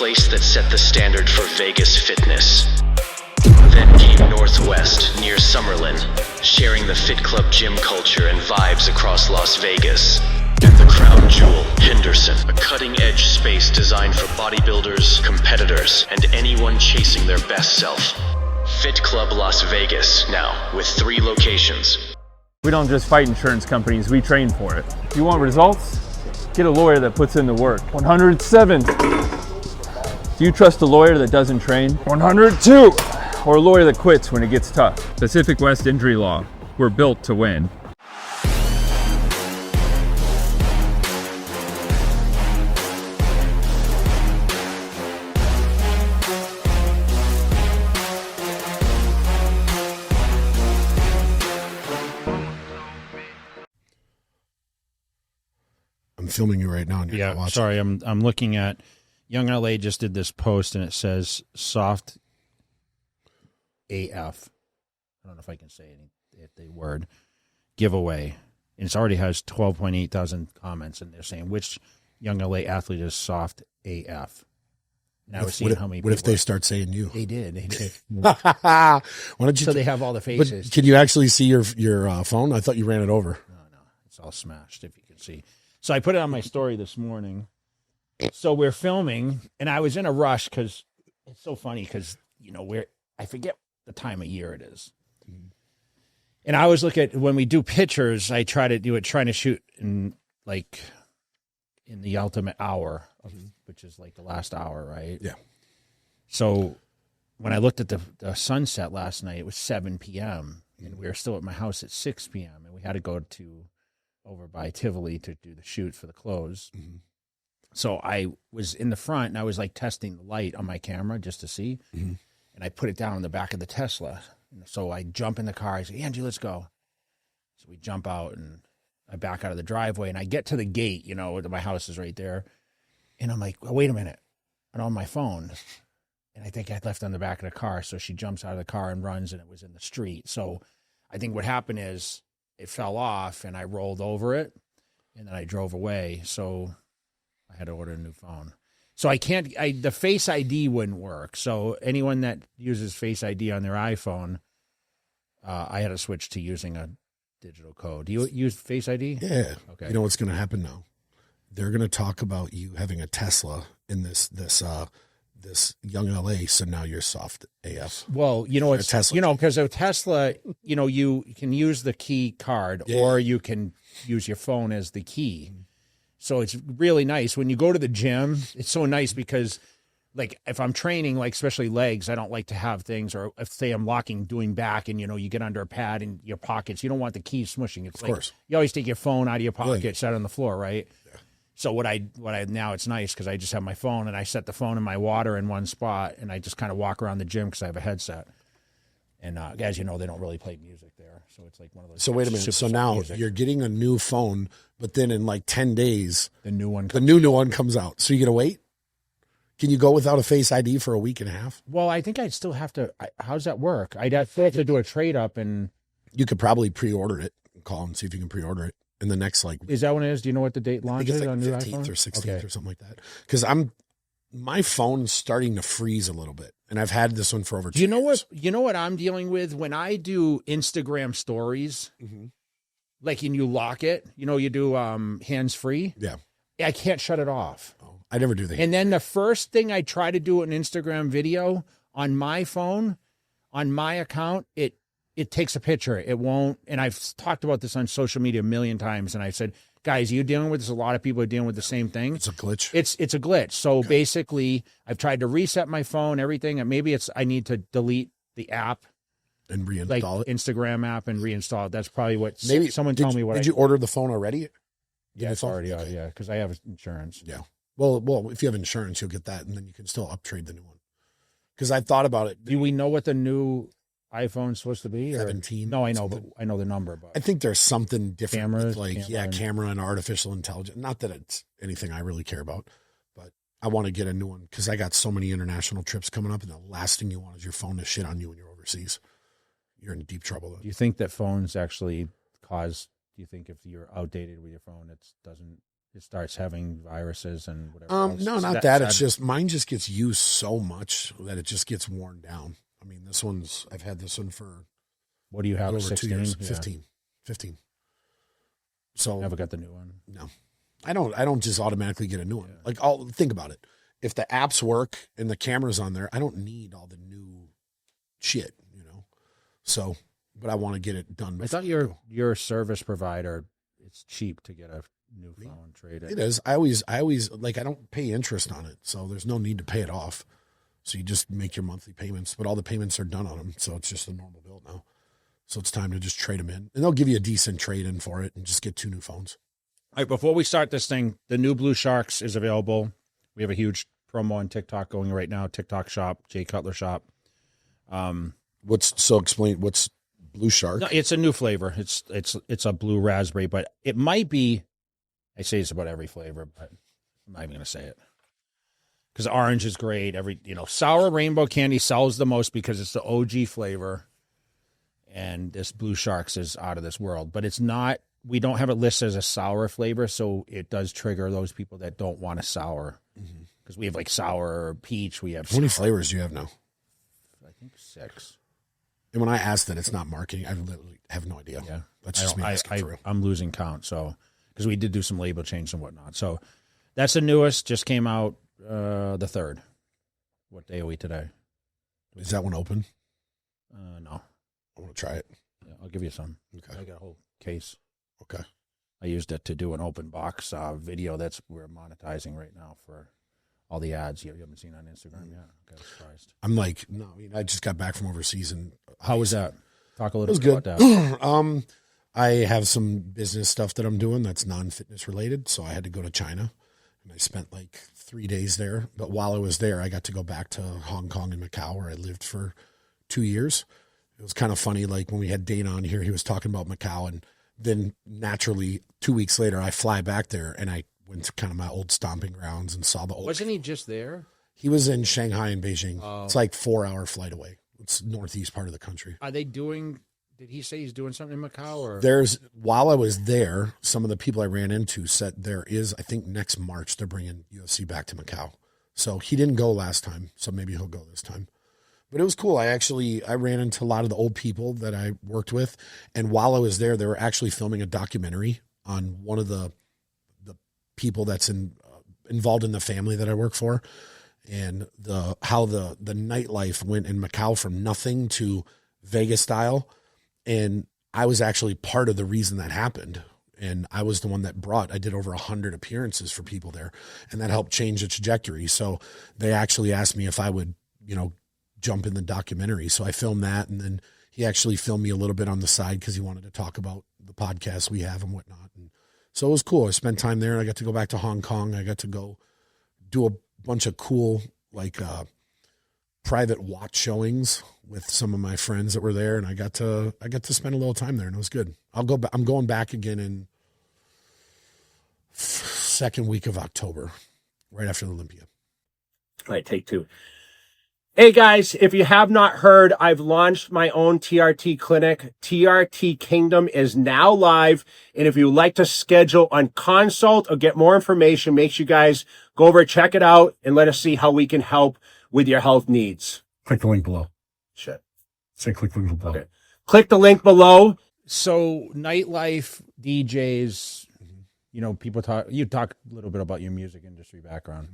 place that set the standard for Vegas fitness. Then came Northwest, near Summerlin, sharing the Fit Club gym culture and vibes across Las Vegas. And the crown jewel, Henderson, a cutting-edge space designed for bodybuilders, competitors, and anyone chasing their best self. Fit Club Las Vegas, now with 3 locations. We don't just fight insurance companies, we train for it. If you want results, get a lawyer that puts in the work. 107. Do you trust a lawyer that doesn't train? 102. Or a lawyer that quits when it gets tough. Pacific West Injury Law. We're built to win. I'm filming you right now. And you're not watching. Sorry, I'm looking at Young LA just did this post and it says soft AF. I don't know if I can say the word giveaway. And it already has 12.8 thousand comments and they're saying which Young LA athlete is soft AF. And I was seeing how many. What if they start saying you? They did. Why don't you? So they have all the faces. But can you actually see your phone? I thought you ran it over. No, it's all smashed. If you can see. So I put it on my story this morning. So we're filming, and I was in a rush because it's so funny because, I forget the time of year it is. And I always look at, when we do pictures, I try to do it, trying to shoot in the ultimate hour, which is like the last hour, right? Yeah. So when I looked at the sunset last night, it was 7 p.m., and we were still at my house at 6 p.m., and we had to go over by Tivoli to do the shoot for the clothes. Mm-hmm. So I was in the front and I was like testing the light on my camera just to see. Mm-hmm. And I put it down in the back of the Tesla. So I jump in the car. I say, Angie, let's go. So we jump out and I back out of the driveway and I get to the gate, my house is right there. And I'm like, well, wait a minute. I'm on my phone. And I think I left on the back of the car. So she jumps out of the car and runs and it was in the street. So I think what happened is it fell off and I rolled over it and then I drove away. So I had to order a new phone. So the Face ID wouldn't work. So anyone that uses Face ID on their iPhone, I had to switch to using a digital code. Do you use Face ID? Yeah. Okay. You know what's going to happen now? They're going to talk about you having a Tesla in this Young LA. So now you're soft AF. Well, it's Tesla. Because a Tesla, you can use the key card or you can use your phone as the key. So it's really nice. When you go to the gym, it's so nice because, like, if I'm training, like, especially legs, I don't like to have things, or if, say, I'm doing back and, you get under a pad in your pockets, you don't want the keys smushing. It's of course. You always take your phone out of your pocket, set it on the floor, right? Yeah. So now it's nice because I just have my phone and I set the phone in my water in one spot and I just kind of walk around the gym because I have a headset. And as you know, they don't really play music there. So it's like one of those. So wait a minute. So now you're getting a new phone, but then in like 10 days, the new one comes out. So you got to wait? Can you go without a Face ID for a week and a half? Well, I think I'd still have to. How does that work? I'd have to do a trade up and. You could probably pre-order it and call and see if you can pre-order it in the next Is that when it is? Do you know what the date launch is on new 15th iPhone? or 16th or something like that? Because my phone's starting to freeze a little bit, and I've had this one for over 2 years. You know what I'm dealing with when I do Instagram stories, like, and you lock it. You do hands free. Yeah, I can't shut it off. Oh, I never do that. And then the first thing I try to do an Instagram video on my phone, on my account, it takes a picture. It won't. And I've talked about this on social media a million times, and I said, guys, you dealing with this? A lot of people are dealing with the same thing. It's a glitch. It's a glitch. So basically, I've tried to reset my phone, everything, and maybe I need to delete the app and reinstall like it. Instagram app and reinstall it. That's probably what someone told me. Did you order the phone already? Yeah, it's already out. Yeah, because I have insurance. Yeah. Well, if you have insurance, you'll get that, and then you can still uptrade the new one. Because I thought about it. Do we know what the new iPhone's supposed to be? 17. No, I know, but I know the number. But I think there's something different. Cameras, camera and artificial intelligence. Not that it's anything I really care about, but I want to get a new one because I got so many international trips coming up, and the last thing you want is your phone to shit on you when you're overseas. You're in deep trouble. Do you think that phones actually cause? Do you think if you're outdated with your phone, it doesn't it starts having viruses and whatever. No, not that. It's just mine just gets used so much that it just gets worn down. I mean, I've had this one for what do you have? over 16? 2 years. Yeah. 15. So Never got the new one. no, I don't just automatically get a new one. Like, I'll think about it. If the apps work and the camera's on there, I don't need all the new shit, So, but I want to get it done. I thought your service provider, it's cheap to get a new phone trade. It is. I always like, I don't pay interest on it, so there's no need to pay it off. So you just make your monthly payments, but all the payments are done on them, so it's just a normal bill now. So it's time to just trade them in, and they'll give you a decent trade in for it, and just get 2 new phones. All right, before we start this thing, the new Blue Sharks is available. We have a huge promo on TikTok going right now. TikTok shop, Jay Cutler shop. Explain what's Blue Shark? No, it's a new flavor. It's a blue raspberry, but it might be. I say it's about every flavor, but I'm not even going to say it because orange is great. Sour rainbow candy sells the most because it's the OG flavor, and this Blue Sharks is out of this world. But it's not. We don't have it listed as a sour flavor, so it does trigger those people that don't want a sour. Because we have like sour peach. We have. How many flavors do you have now? I think 6. And when I ask that, it's not marketing. I literally have no idea. Yeah, that's just me asking for real. I'm losing count. So because we did do some label change and whatnot. So that's the newest. Just came out the 3rd. What day are we today? Is that one open? No. I want to try it. Yeah, I'll give you some. Okay. I got a whole case. Okay. I used it to do an open box video we're monetizing right now for all the ads you haven't seen on Instagram yet. Okay, surprised. I'm like, no, I just got back from overseas, and how was that? Talk a little bit about that. that. I have some business stuff that I'm doing that's non-fitness related, so I had to go to China, and I spent like 3 days there. But while I was there, I got to go back to Hong Kong and Macau, where I lived for 2 years. It was kind of funny, like when we had Dana on here, he was talking about Macau, and then naturally 2 weeks later, I fly back there, and I went to kind of my old stomping grounds and saw the old. Wasn't he just there? He was in Shanghai and Beijing. Oh. It's like 4-hour flight away. It's northeast part of the country. Are they doing? Did he say he's doing something in Macau? Or while I was there, some of the people I ran into said there is, I think next March they're bringing UFC back to Macau. So he didn't go last time, so maybe he'll go this time. But it was cool. I ran into a lot of the old people that I worked with, and while I was there, they were actually filming a documentary on one of the people that's involved in the family that I work for, and how the nightlife went in Macau from nothing to Vegas style. And I was actually part of the reason that happened. And I was the one that I did over 100 appearances for people there, and that helped change the trajectory. So they actually asked me if I would, jump in the documentary. So I filmed that, and then he actually filmed me a little bit on the side because he wanted to talk about the podcast we have and whatnot. And so it was cool. I spent time there, and I got to go back to Hong Kong. I got to go do a bunch of cool, private watch showings with some of my friends that were there, and I got to spend a little time there, and it was good. I'm going back again in second week of October, right after the Olympia. All right, take 2. Hey guys, if you have not heard, I've launched my own TRT clinic. TRT Kingdom is now live. And if you'd like to schedule on consult or get more information, make sure you guys go over, check it out, and let us see how we can help with your health needs. Click the link below. Shit. Say click the link below. Okay. Click the link below. So nightlife, DJs, people talk. You talk a little bit about your music industry background.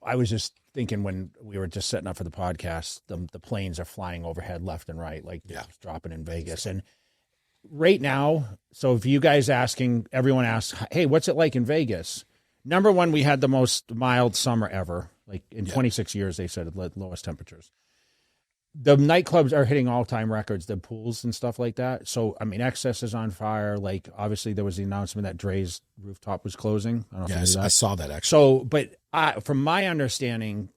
I was just thinking when we were just setting up for the podcast, the planes are flying overhead left and right, just dropping in Vegas. And right now, so if you guys everyone asks, hey, what's it like in Vegas? Number one, we had the most mild summer ever. Like in 26 years, they said the lowest temperatures. The nightclubs are hitting all-time records, the pools and stuff like that. So, Excess is on fire. Like, obviously, there was the announcement that Dre's rooftop was closing. I don't know if you knew that. I saw that, actually. So, but from my understanding,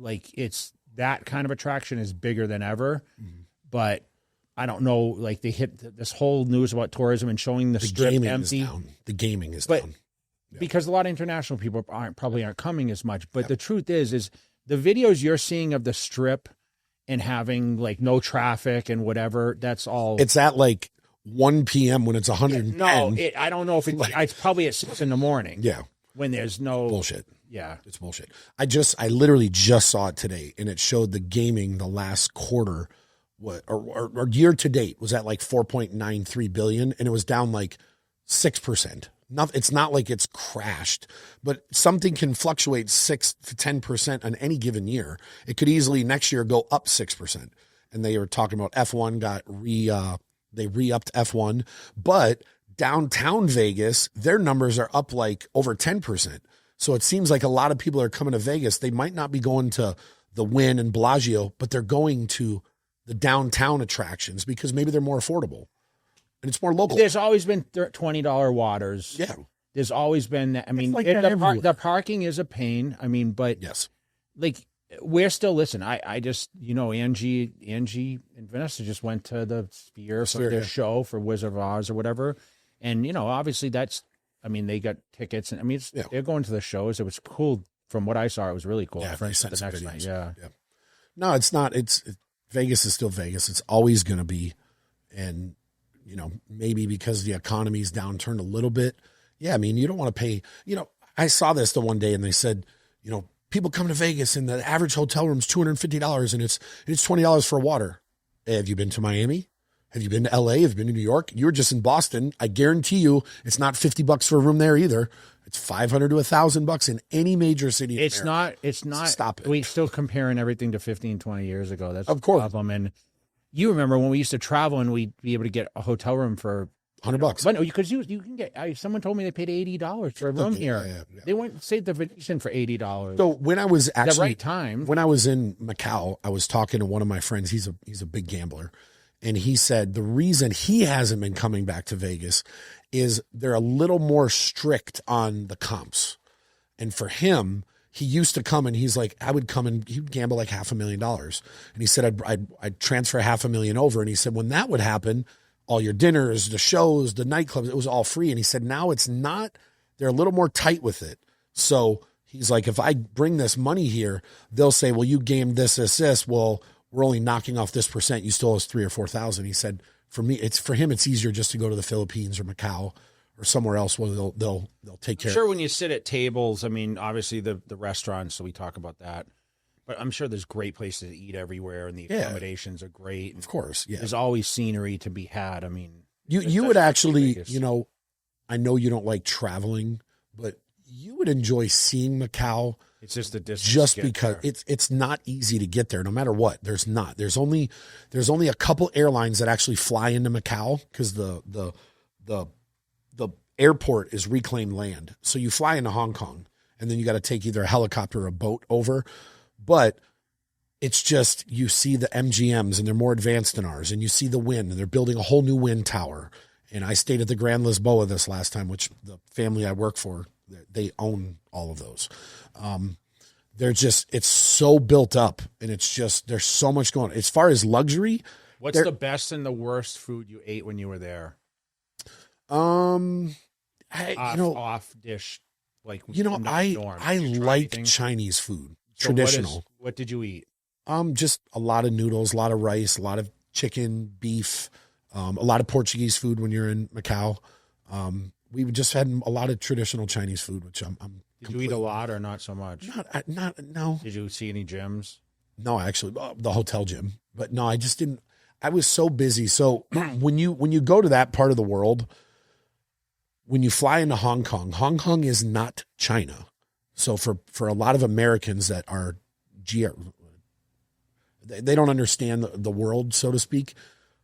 it's that kind of attraction is bigger than ever. Mm-hmm. But I don't know, they hit this whole news about tourism and showing the strip empty. Is down. The gaming is down. Yeah. Because a lot of international people probably aren't coming as much. But the truth is the videos you're seeing of the strip and having no traffic and whatever, that's all. It's at 1 p.m. when it's 110. No, I don't know if it's probably at 6 in the morning. Yeah. When there's no Bullshit. Yeah. It's bullshit. I literally just saw it today, and it showed the gaming the last quarter, or year to date was at like 4.93 billion, and it was down like 6%. It's not like it's crashed, but something can fluctuate 6 to 10% on any given year. It could easily next year go up 6%. And they were talking about F1 they re-upped F1, but downtown Vegas, their numbers are up like over 10%. So it seems like a lot of people are coming to Vegas. They might not be going to the Wynn and Bellagio, but they're going to the downtown attractions because maybe they're more affordable and it's more local. There's always been $20 waters. Yeah. There's always been, I mean, like that the parking is a pain. I mean, but yes, like we're still, listen, I just, Angie and Vanessa just went to the Sphere for their show for Wizard of Oz or whatever. And, obviously they got tickets, and they're going to the shows. It was cool from what I saw. It was really cool. Yeah, For they sent the some next videos. night. Yeah. No, it's not. Vegas is still Vegas. It's always going to be. And, maybe because the economy's downturned a little bit. Yeah. I mean, you don't want to pay, I saw this the one day and they said, people come to Vegas and the average hotel room's $250 and it's $20 for water. Hey, have you been to Miami? Have you been to LA? Have you been to New York? You were just in Boston. I guarantee you it's not $50 for a room there either. It's $500 to $1,000 in any major city. It's not. Stop it. We're still comparing everything to 15, 20 years ago. That's of course. the problem. And you remember when we used to travel and we'd be able to get a hotel room for $100. But no, because you can get. Someone told me they paid $80 for a room here. Yeah. They went stayed the Venetian for $80. So when I was actually the right time, when I was in Macau, I was talking to one of my friends. He's a big gambler. And he said the reason he hasn't been coming back to Vegas is they're a little more strict on the comps. And for him, he used to come and he's like, I would come and he'd gamble like $500,000. And he said, I'd transfer $500,000 over. And he said, when that would happen, all your dinners, the shows, the nightclubs, it was all free. And he said, now it's not, they're a little more tight with it. So he's like, if I bring this money here, they'll say, well, you gamed this. Well, we're only knocking off this percent. You still owe us 3,000 or 4,000. He said, for him, it's easier just to go to the Philippines or Macau or somewhere else where they'll take care. Sure, when you sit at tables, I mean, obviously the restaurants, so we talk about that. But I'm sure there's great places to eat everywhere, and the accommodations are great. Of course, yeah. There's always scenery to be had. I mean, you would actually, I know you don't like traveling, but you would enjoy seeing Macau. It's just the distance. Just because it's not easy to get there, no matter what. There's not. There's only a couple airlines that actually fly into Macau because the airport is reclaimed land. So you fly into Hong Kong, and then you got to take either a helicopter or a boat over. But it's just, you see the MGMs and they're more advanced than ours, and you see the Wynn and they're building a whole new Wynn tower. And I stayed at the Grand Lisboa this last time, which the family I work for, they own all of those. It's so built up, and it's just, there's so much going on. As far as luxury, what's the best and the worst food you ate when you were there? Off dish, like I like Chinese food, so traditional. What did you eat? Just a lot of noodles, a lot of rice, a lot of chicken, beef, a lot of Portuguese food when you're in Macau. We just had a lot of traditional Chinese food, which I'm. Did you eat a lot or not so much? No. Did you see any gyms? No, actually, the hotel gym. But no, I just didn't. I was so busy. So when you go to that part of the world, when you fly into Hong Kong is not China. So for a lot of Americans that are they don't understand the world, so to speak.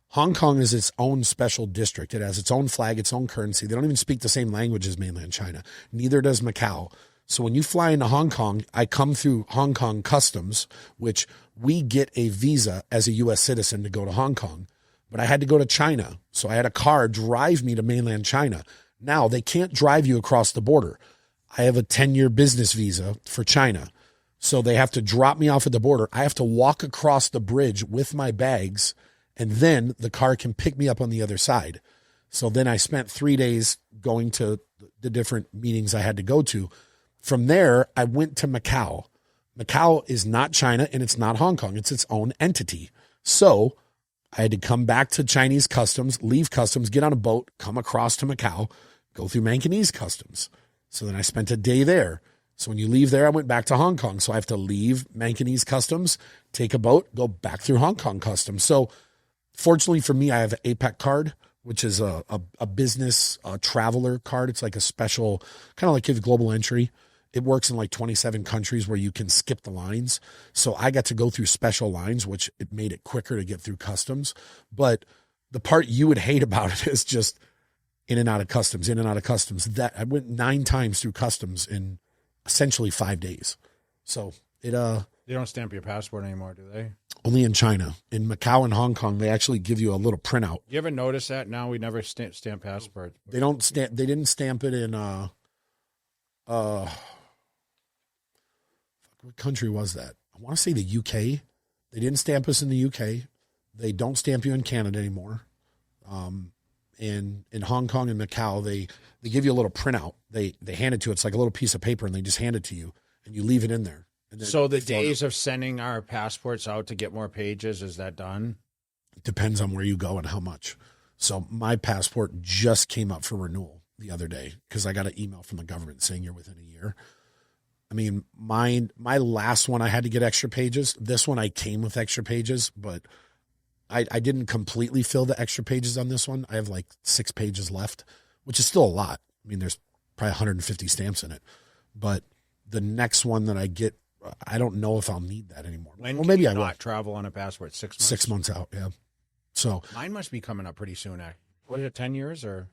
Hong Kong is its own special district. It has its own flag, its own currency. They don't even speak the same language as mainland China. Neither does Macau. So when you fly into Hong Kong, I come through Hong Kong customs, which we get a visa as a U.S. citizen to go to Hong Kong. But I had to go to China. So I had a car drive me to mainland China. Now they can't drive you across the border. I have a 10-year business visa for China. So they have to drop me off at the border. I have to walk across the bridge with my bags, and then the car can pick me up on the other side. So then I spent 3 days going to the different meetings I had to go to. From there, I went to Macau. Macau is not China and it's not Hong Kong. It's its own entity. So I had to come back to Chinese customs, leave customs, get on a boat, come across to Macau, go through Manganese customs. So then I spent a day there. So when you leave there, I went back to Hong Kong. So I have to leave Manganese customs, take a boat, go back through Hong Kong customs. So fortunately for me, I have an APEC card, which is a business traveler card. It's like a special, kind of like give global entry. It works in like 27 countries where you can skip the lines. So I got to go through special lines, which it made it quicker to get through customs. But the part you would hate about it is just in and out of customs, in and out of customs. That I went 9 times through customs in essentially 5 days. So it They don't stamp your passport anymore, do they? only in China. In Macau and Hong Kong, they actually give you a little printout. You ever notice that? Now we never stamp passports. They don't stamp. They didn't stamp it in what country was that? I want to say the UK. They didn't stamp us in the UK. They don't stamp you in Canada anymore. In Hong Kong and Macau, they give you a little printout. They hand it to you. It's like a little piece of paper, and they just hand it to you, and you leave it in there. And then So the days of sending our passports out to get more pages, is that done? depends on where you go and how much. So my passport just came up for renewal the other day because I got an email from the government saying you're within a year. I mean, my last one, I had to get extra pages. This one, I came with extra pages, but I didn't completely fill the extra pages on this one. I have like 6 pages left, which is still a lot. I mean, there's probably 150 stamps in it. But the next one that I get, I don't know if I'll need that anymore. When well, can maybe you I will. not travel on a passport? 6 months? 6 months out, yeah. So Mine must be coming up pretty soon. What is it, 10 years or?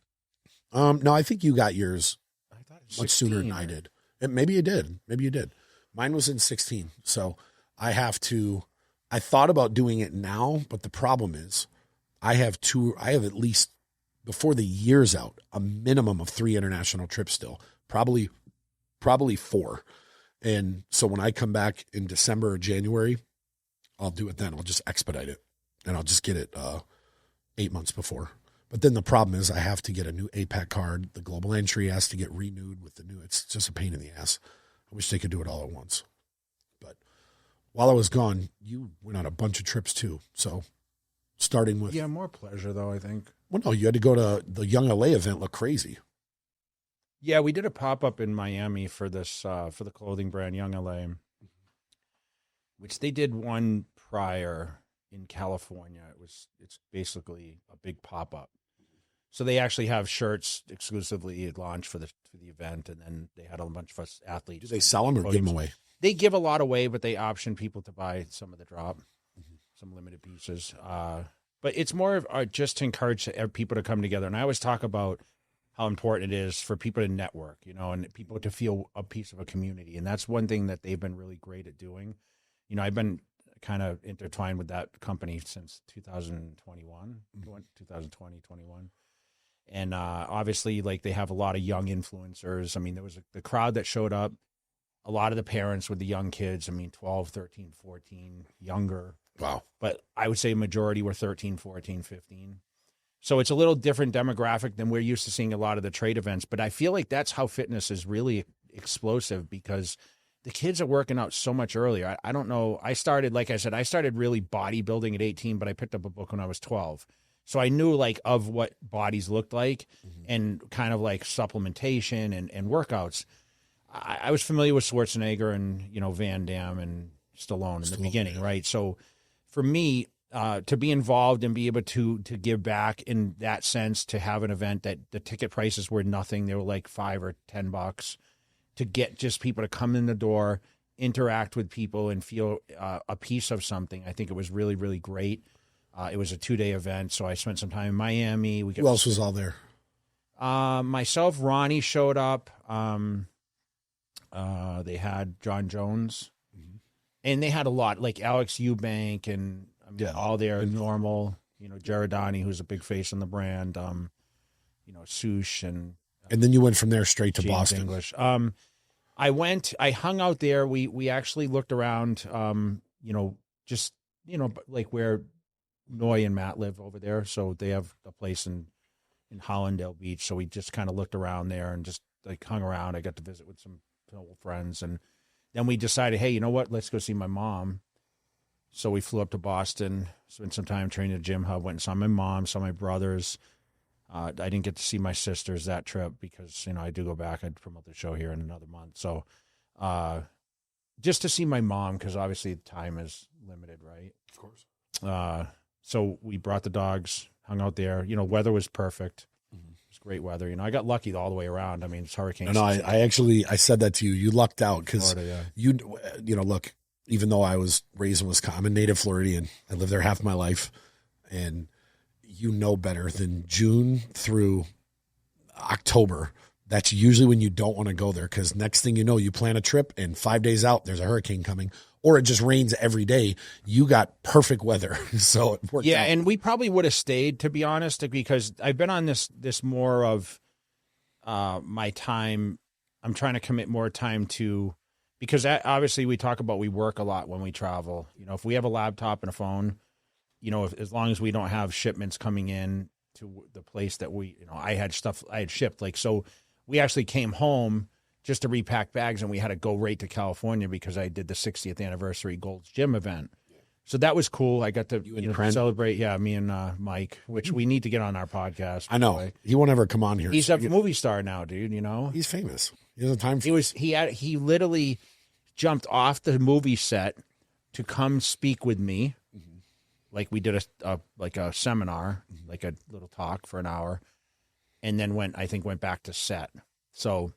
no, I think you got yours I thought it was much sooner than I did. Maybe you did. Maybe you did. Mine was in 16. So I thought about doing it now, but the problem is I have at least, before the year's out, a minimum of 3 international trips still, probably 4. And so when I come back in December or January, I'll do it then. I'll just expedite it and I'll just get it 8 months before. But then the problem is I have to get a new APAC card. The global entry has to get renewed with the new. It's just a pain in the ass. I wish they could do it all at once. But while I was gone, you went on a bunch of trips too. So starting with... Yeah, more pleasure though, I think. Well, no, you had to go to the Young LA event. Look crazy. Yeah, we did a pop-up in Miami for this, for the clothing brand Young LA, which they did one prior in California. It's basically a big pop-up. So they actually have shirts exclusively at launch for the event, and then they had a bunch of us athletes. Do they sell them or give them away? They give a lot away, but they option people to buy some of the drop, some limited pieces. But it's more of just to encourage people to come together. And I always talk about how important it is for people to network, and people to feel a piece of a community. And that's one thing that they've been really great at doing. I've been kind of intertwined with that company since 2021, 2020, 21. And obviously, like, they have a lot of young influencers. I mean, there was the crowd that showed up, a lot of the parents with the young kids. I mean, 12, 13, 14, younger. Wow. But I would say majority were 13, 14, 15. So it's a little different demographic than we're used to seeing a lot of the trade events. But I feel like that's how fitness is really explosive, because the kids are working out so much earlier. I don't know. I started really bodybuilding at 18, but I picked up a book when I was 12. So I knew like of what bodies looked like and kind of like supplementation and workouts. I was familiar with Schwarzenegger and, Van Damme and Stallone in the beginning, yeah. right? So for me, to be involved and be able to give back in that sense, to have an event that the ticket prices were nothing. They were like $5 or $10 to get just people to come in the door, interact with people and feel a piece of something. I think it was really, really great. It was a 2-day event, so I spent some time in Miami. Who else was all there? Myself, Ronnie showed up. They had John Jones, and they had a lot, like Alex Eubank and all their normal, Jaredani, who's a big face in the brand, Sush and then you went from there straight to James Boston. English. I hung out there. We actually looked around, like where Noy and Matt live over there. So they have a place in Hollandale Beach. So we just kind of looked around there and just like hung around. I got to visit with some old friends. And then we decided, hey, you know what? Let's go see my mom. So we flew up to Boston, spent some time training at Gym Hub, went and saw my mom, saw my brothers. I didn't get to see my sisters that trip because, I do go back. I'd promote the show here in another month. So just to see my mom, because obviously time is limited, right? Of course. So we brought the dogs, hung out there. Weather was perfect. It was great weather. I got lucky all the way around. I mean, it's hurricane. No, I said that to you. You lucked out because Florida, yeah. look, even though I was raised in Wisconsin, I'm a native Floridian. I lived there half my life, and better than June through October. That's usually when you don't want to go there because next thing you know, you plan a trip and 5 days out, there's a hurricane coming or it just rains every day. You got perfect weather. So it worked out. And we probably would have stayed, to be honest, because I've been on this more of my time. I'm trying to commit more time to, because obviously we talk about we work a lot when we travel. If we have a laptop and a phone, as long as we don't have shipments coming in to the place that I had shipped. So we actually came home just to repack bags and we had to go right to California because I did the 60th anniversary Gold's Gym event. So that was cool. I got to celebrate. Yeah, me and Mike, which we need to get on our podcast. I know. He won't ever come on here. He's a movie star now, dude, He's famous. He has a time. He literally jumped off the movie set to come speak with me. Like we did a seminar, like a little talk for an hour, and then went back to set. So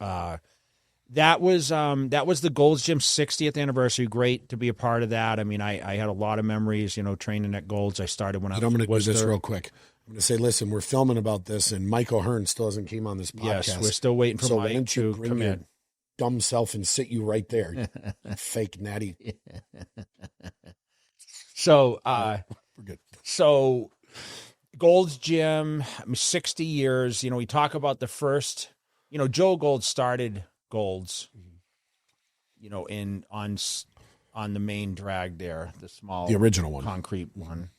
that was the Gold's Gym 60th anniversary. Great to be a part of that. I mean, I had a lot of memories, training at Gold's. I started when I was. I'm going to do this real quick. I'm going to say, listen, we're filming about this, and Mike O'Hearn still hasn't came on this podcast. Yes, we're still waiting for Mike to come in. Dumb self and sit you right there, you fake natty. So, we're good. So Gold's Gym, 60 years, we talk about the first, Joe Gold started Gold's, on the main drag there, the original one, concrete one.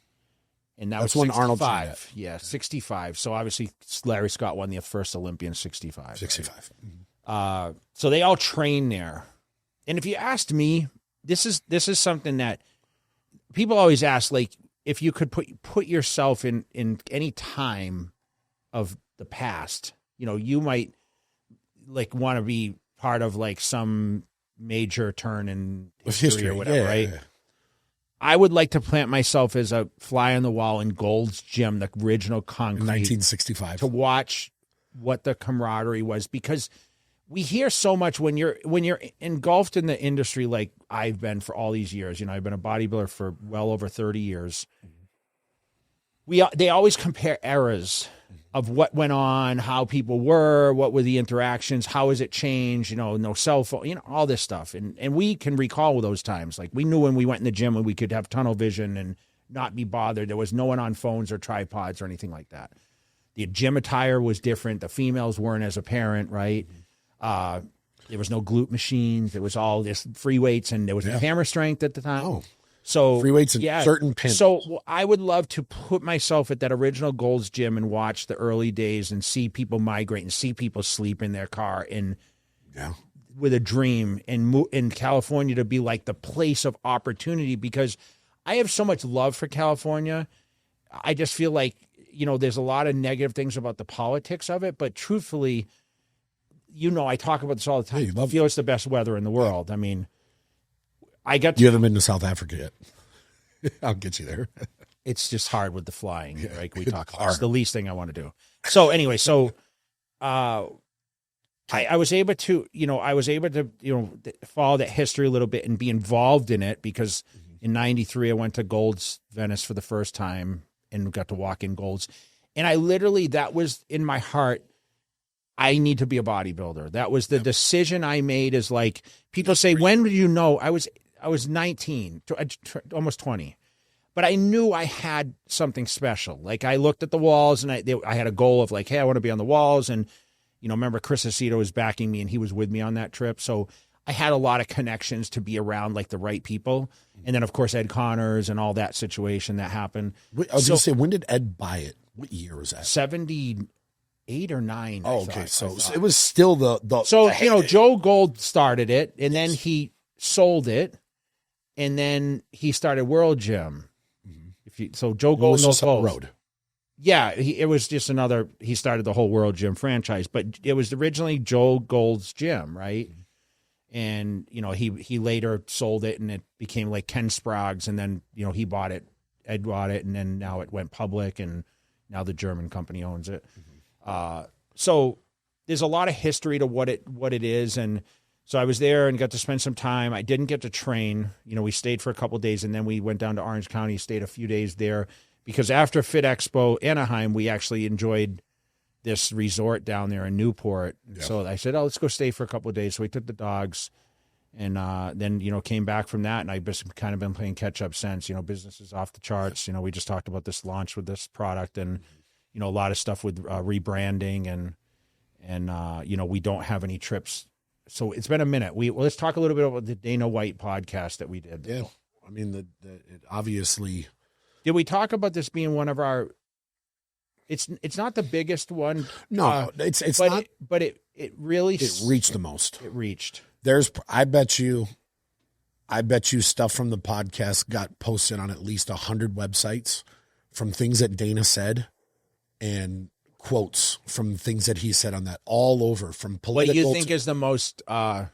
And that that's was when Arnold tried it. Yeah, 65. So obviously Larry Scott won the first Olympia in 65. 65. Right? So they all train there. And if you asked me, this is something that people always ask, like, if you could put yourself in any time of the past, you might like want to be part of like some major turn in history or whatever, right? Yeah. I would like to plant myself as a fly on the wall in Gold's Gym, the original concrete, 1965, to watch what the camaraderie was, because we hear so much when you're engulfed in the industry like I've been for all these years. I've been a bodybuilder for well over 30 years. They always compare eras of what went on, how people were, what were the interactions, how has it changed, no cell phone, all this stuff. And we can recall those times. Like we knew when we went in the gym when we could have tunnel vision and not be bothered. There was no one on phones or tripods or anything like that. The gym attire was different. The females weren't as apparent, right? There was no glute machines. It was all this free weights, and there was hammer strength at the time. Oh, so free weights and certain pins. So I would love to put myself at that original Gold's Gym and watch the early days and see people migrate and see people sleep in their car with a dream, and in California to be like the place of opportunity, because I have so much love for California. I just feel like, there's a lot of negative things about the politics of it, but truthfully, I talk about this all the time. I feel it's the best weather in the world. I mean, you haven't been to South Africa yet. I'll get you there. It's just hard with the flying, right? We talk about it's the least thing I want to do. So anyway, I was able to, follow that history a little bit and be involved in it, because in 93, I went to Gold's Venice for the first time and got to walk in Gold's. And I literally, that was in my heart, I need to be a bodybuilder. That was the decision I made. Is like, people say, when did you know? I was 19, almost 20. But I knew I had something special. Like, I looked at the walls and I had a goal of like, hey, I want to be on the walls. And, remember Chris Aceto was backing me and he was with me on that trip. So I had a lot of connections to be around like the right people. And then of course, Ed Connors and all that situation that happened. I was going to say, when did Ed buy it? What year was that? 78 or 9. Oh, okay. So it was still the. So, Joe Gold started it and then he sold it. and then he started World Gym. So Joe Well, Gold this knows is up the both. road. Yeah, it was just another. He started the whole World Gym franchise, but it was originally Joe Gold's gym, right? And he later sold it, and it became like Ken Sprague's, and then he bought it, Ed bought it, and then now it went public, and now the German company owns it. So there's a lot of history to what it is, and so I was there and got to spend some time. I didn't get to train. We stayed for a couple of days, and then we went down to Orange County, stayed a few days there, because after Fit Expo Anaheim, we actually enjoyed this resort down there in Newport. Yeah. So I said, let's go stay for a couple of days. So we took the dogs, and then came back from that, and I've just kind of been playing catch up since. Business is off the charts. We just talked about this launch with this product, and a lot of stuff with rebranding, and we don't have any trips. So it's been a minute. Let's talk a little bit about the Dana White podcast that we did. Yeah. I mean, it obviously. Did we talk about this being one of our? It's not the biggest one. No, it's but not. But it really It reached the most. It reached. I bet you stuff from the podcast got posted on at least 100 websites from things that Dana said and quotes from things that he said on that, all over, from political. What you think is the most? I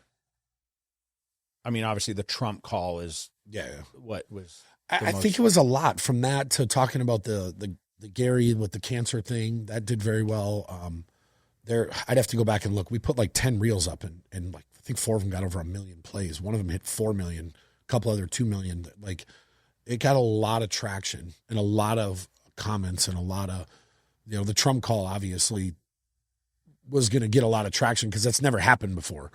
mean, obviously the Trump call is. Yeah. What was? I think it was a lot, from that to talking about the Gary with the cancer thing. That did very well. I'd have to go back and look. We put like 10 reels up, and like, I think 4 of them got over 1 million plays. One of them hit 4 million, a couple other 2 million. Like, it got a lot of traction and a lot of comments, and a lot of, the Trump call obviously was going to get a lot of traction because that's never happened before.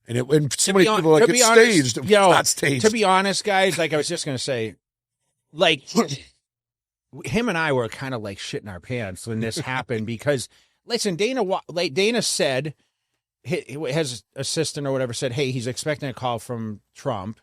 And so many people were like, it's staged. It's not staged. To be honest, guys, like I was just going to say, like, him and I were kind of like shitting our pants when this happened, because listen, Dana said, his assistant or whatever said, hey, he's expecting a call from Trump,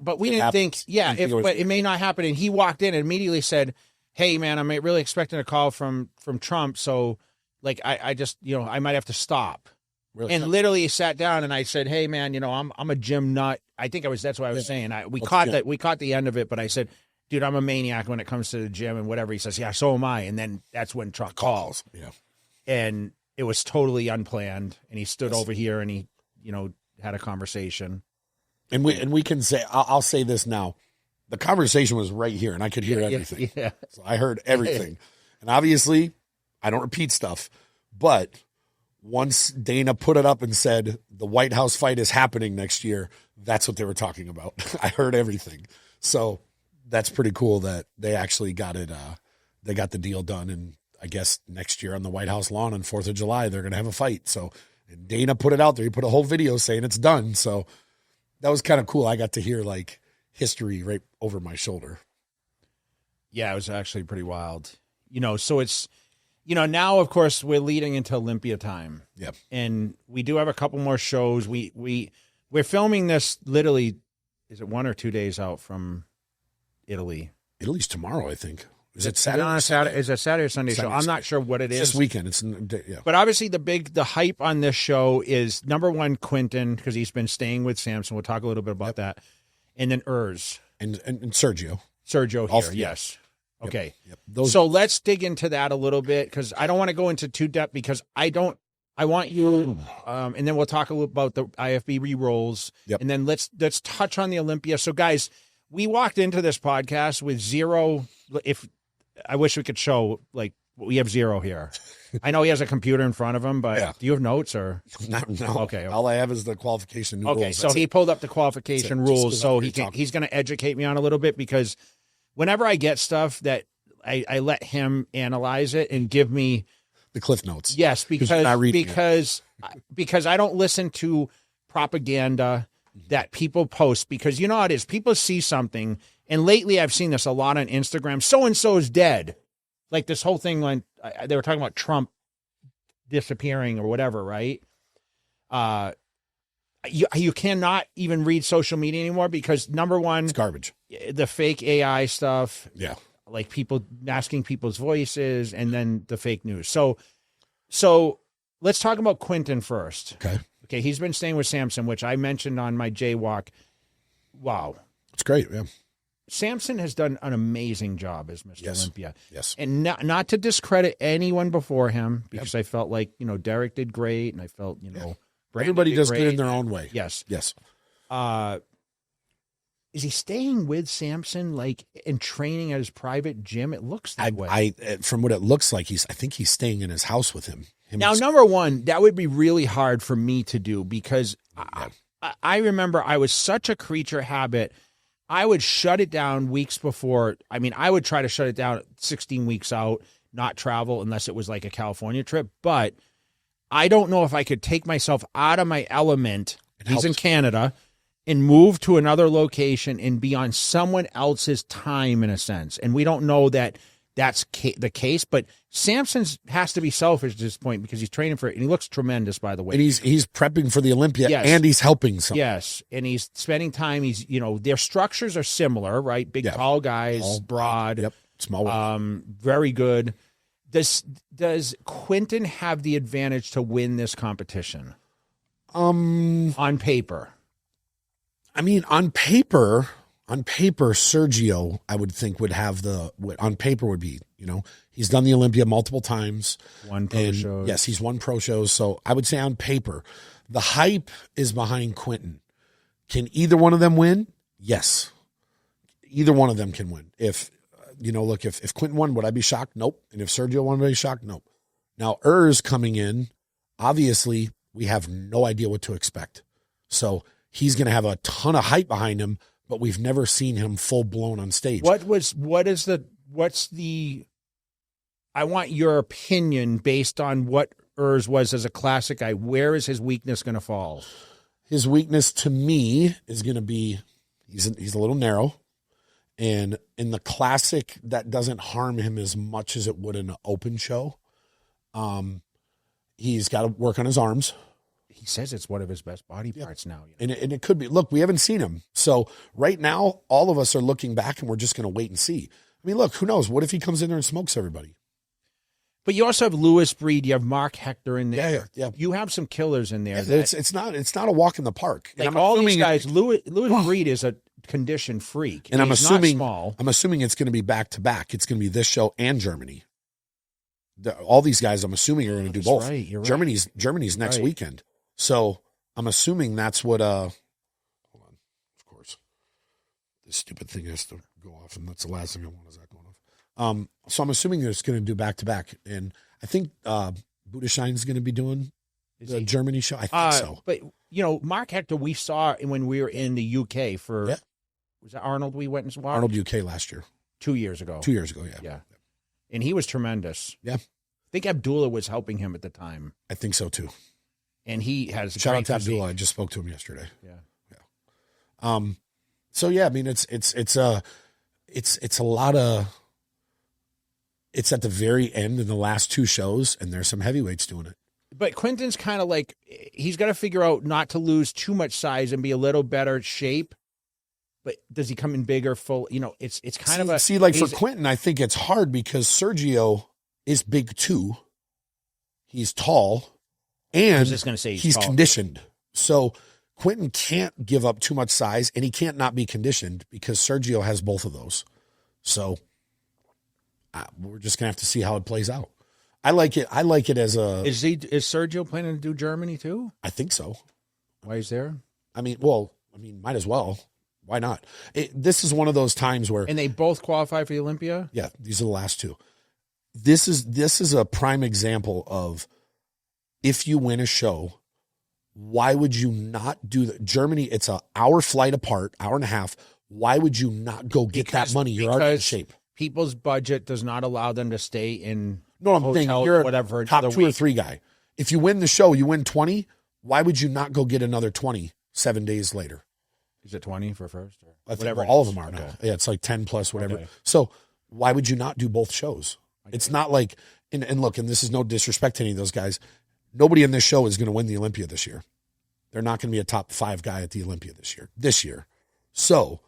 but we didn't think, but it may not happen. And he walked in and immediately said, hey man, I'm really expecting a call from Trump. So like, I just, I might have to stop. Really? And literally sat down and I said, hey man, I'm a gym nut. I think that's what I was saying. We caught the end of it, but I said, dude, I'm a maniac when it comes to the gym and whatever. He says, yeah, so am I. And then that's when Trump calls. Yeah. And it was totally unplanned. And he stood over here and he, had a conversation. And we can say, I'll say this now. The conversation was right here and I could hear everything. Yeah. So I heard everything. And obviously I don't repeat stuff, but once Dana put it up and said the White House fight is happening next year, that's what they were talking about. I heard everything. So that's pretty cool that they actually got it. They got the deal done. And I guess next year on the White House lawn on 4th of July, they're going to have a fight. So, and Dana put it out there. He put a whole video saying it's done. So that was kind of cool. I got to hear like history right over my shoulder. Yeah, it was actually pretty wild. So it's, now of course we're leading into Olympia time. Yep. And we do have a couple more shows. We're filming this literally, is it 1 or 2 days out from Italy? Italy's tomorrow, I think. Is it Saturday? Saturday? Is it Saturday or Sunday show? I'm not sure what it is. This weekend. Yeah. But obviously the hype on this show is number one, Quentin, because he's been staying with Samson. We'll talk a little bit about that. And then Urs. And Sergio. Sergio here, yes. Okay. Yep. So let's dig into that a little bit, because I don't want to go into too depth, because I want you, and then we'll talk a little about the IFB re-rolls. Yep. And then let's touch on the Olympia. So guys, we walked into this podcast with zero. I wish we could show, like, we have zero here. I know he has a computer in front of him, but do you have notes or? No. Okay. All I have is the qualification rules. Okay, so he pulled up the qualification rules, so he's going to educate me on a little bit, because whenever I get stuff that I let him analyze it and give me the Cliff Notes. Yes, because I don't listen to propaganda that people post, because you know how it is. People see something, and lately I've seen this a lot on Instagram. So-and-so is dead. Like this whole thing when they were talking about Trump disappearing or whatever, right? You cannot even read social media anymore, because number one, it's garbage. The fake AI stuff. Yeah. Like people masking people's voices, and then the fake news. So let's talk about Quentin first. Okay. He's been staying with Samson, which I mentioned on my jaywalk. Wow. It's great. Yeah. Samson has done an amazing job as Mr. Yes. Olympia. Yes. And not to discredit anyone before him, because I felt like, Derek did great, and I felt, Brandon Everybody did does great. good in their own way. Yes. Yes. Is he staying with Samson, like, and training at his private gym? It looks that way. From what it looks like, I think he's staying in his house with him. Now, number one, that would be really hard for me to do, because I remember I was such a creature of habit. I would shut it down weeks before. I mean, I would try to shut it down 16 weeks out, not travel unless it was like a California trip. But I don't know if I could take myself out of my element. He's in Canada, and move to another location and be on someone else's time, in a sense. And we don't know that that's the case, but Samson has to be selfish at this point, because he's training for it, and he looks tremendous, by the way. And he's prepping for the Olympia, and he's helping some. Yes, and he's spending time. He's, their structures are similar, right? Big, tall guys, broad. Yep, small. Very good. Does Quentin have the advantage to win this competition? On paper. I mean, on paper, Sergio, I would think, would have on paper would be, he's done the Olympia multiple times. Won pro shows. Yes, he's won pro shows. So I would say on paper, the hype is behind Quentin. Can either one of them win? Yes. Either one of them can win. If Quentin won, would I be shocked? Nope. And if Sergio won, would I be shocked? Nope. Now, coming in, obviously, we have no idea what to expect. So he's going to have a ton of hype behind him, but we've never seen him full blown on stage. I want your opinion based on what was as a classic guy. Where is his weakness going to fall? His weakness to me is going to be, he's a little narrow, and in the classic, that doesn't harm him as much as it would in an open show. He's got to work on his arms. He says it's one of his best body parts now. And it could be. Look, we haven't seen him. So right now, all of us are looking back, and we're just going to wait and see. I mean, look, who knows? What if he comes in there and smokes everybody? But you also have Lewis Breed. You have Mark Hector in there. Yeah. You have some killers in there. Yeah, it's not a walk in the park. Like all these guys, Lewis Breed is a condition freak. And he's not small. I'm assuming it's going to be back to back. It's going to be this show and Germany. All these guys, I'm assuming, are going to do both. Right, you're Germany's next weekend. So I'm assuming that's what, hold on, of course, this stupid thing has to go off, and that's the last thing I want is that going off. So I'm assuming they're just going to do back-to-back, and I think Buddha Shine's going to be doing the Germany show. I think so. But, Mark Hector, we saw when we were in the UK for, was that Arnold we went and watched? Arnold UK last year. 2 years ago. 2 years ago, Yeah. And he was tremendous. Yeah. I think Abdullah was helping him at the time. I think so, too. And he has shout out to Abdullah. I just spoke to him yesterday. Yeah. So yeah, I mean, it's a lot of. It's at the very end in the last two shows, and there's some heavyweights doing it. But Quentin's kind of like, he's got to figure out not to lose too much size and be a little better shape. But does he come in bigger, full? It's kind of a for Quentin, I think it's hard because Sergio is big too. He's tall. And I was just going to say he's conditioned. So Quentin can't give up too much size, and he can't not be conditioned because Sergio has both of those. So we're just going to have to see how it plays out. I like it as a... Is Sergio planning to do Germany too? I think so. Why is there? Might as well. Why not? This is one of those times where... And they both qualify for the Olympia? Yeah, these are the last two. This is a prime example of... If you win a show, why would you not do that? Germany, it's an hour flight apart, hour and a half. Why would you not go get that money? You're already in shape. People's budget does not allow them to stay in I'm saying you're whatever, a top 2 or 3 guy. If you win the show, you win 20. Why would you not go get another 20 7 days later? Is it 20 for first? Or I think all of them are now. Yeah, it's like 10 plus whatever. Okay. So why would you not do both shows? It's not like, and look, and this is no disrespect to any of those guys. Nobody in this show is going to win the Olympia this year. They're not going to be a top 5 guy at the Olympia this year. So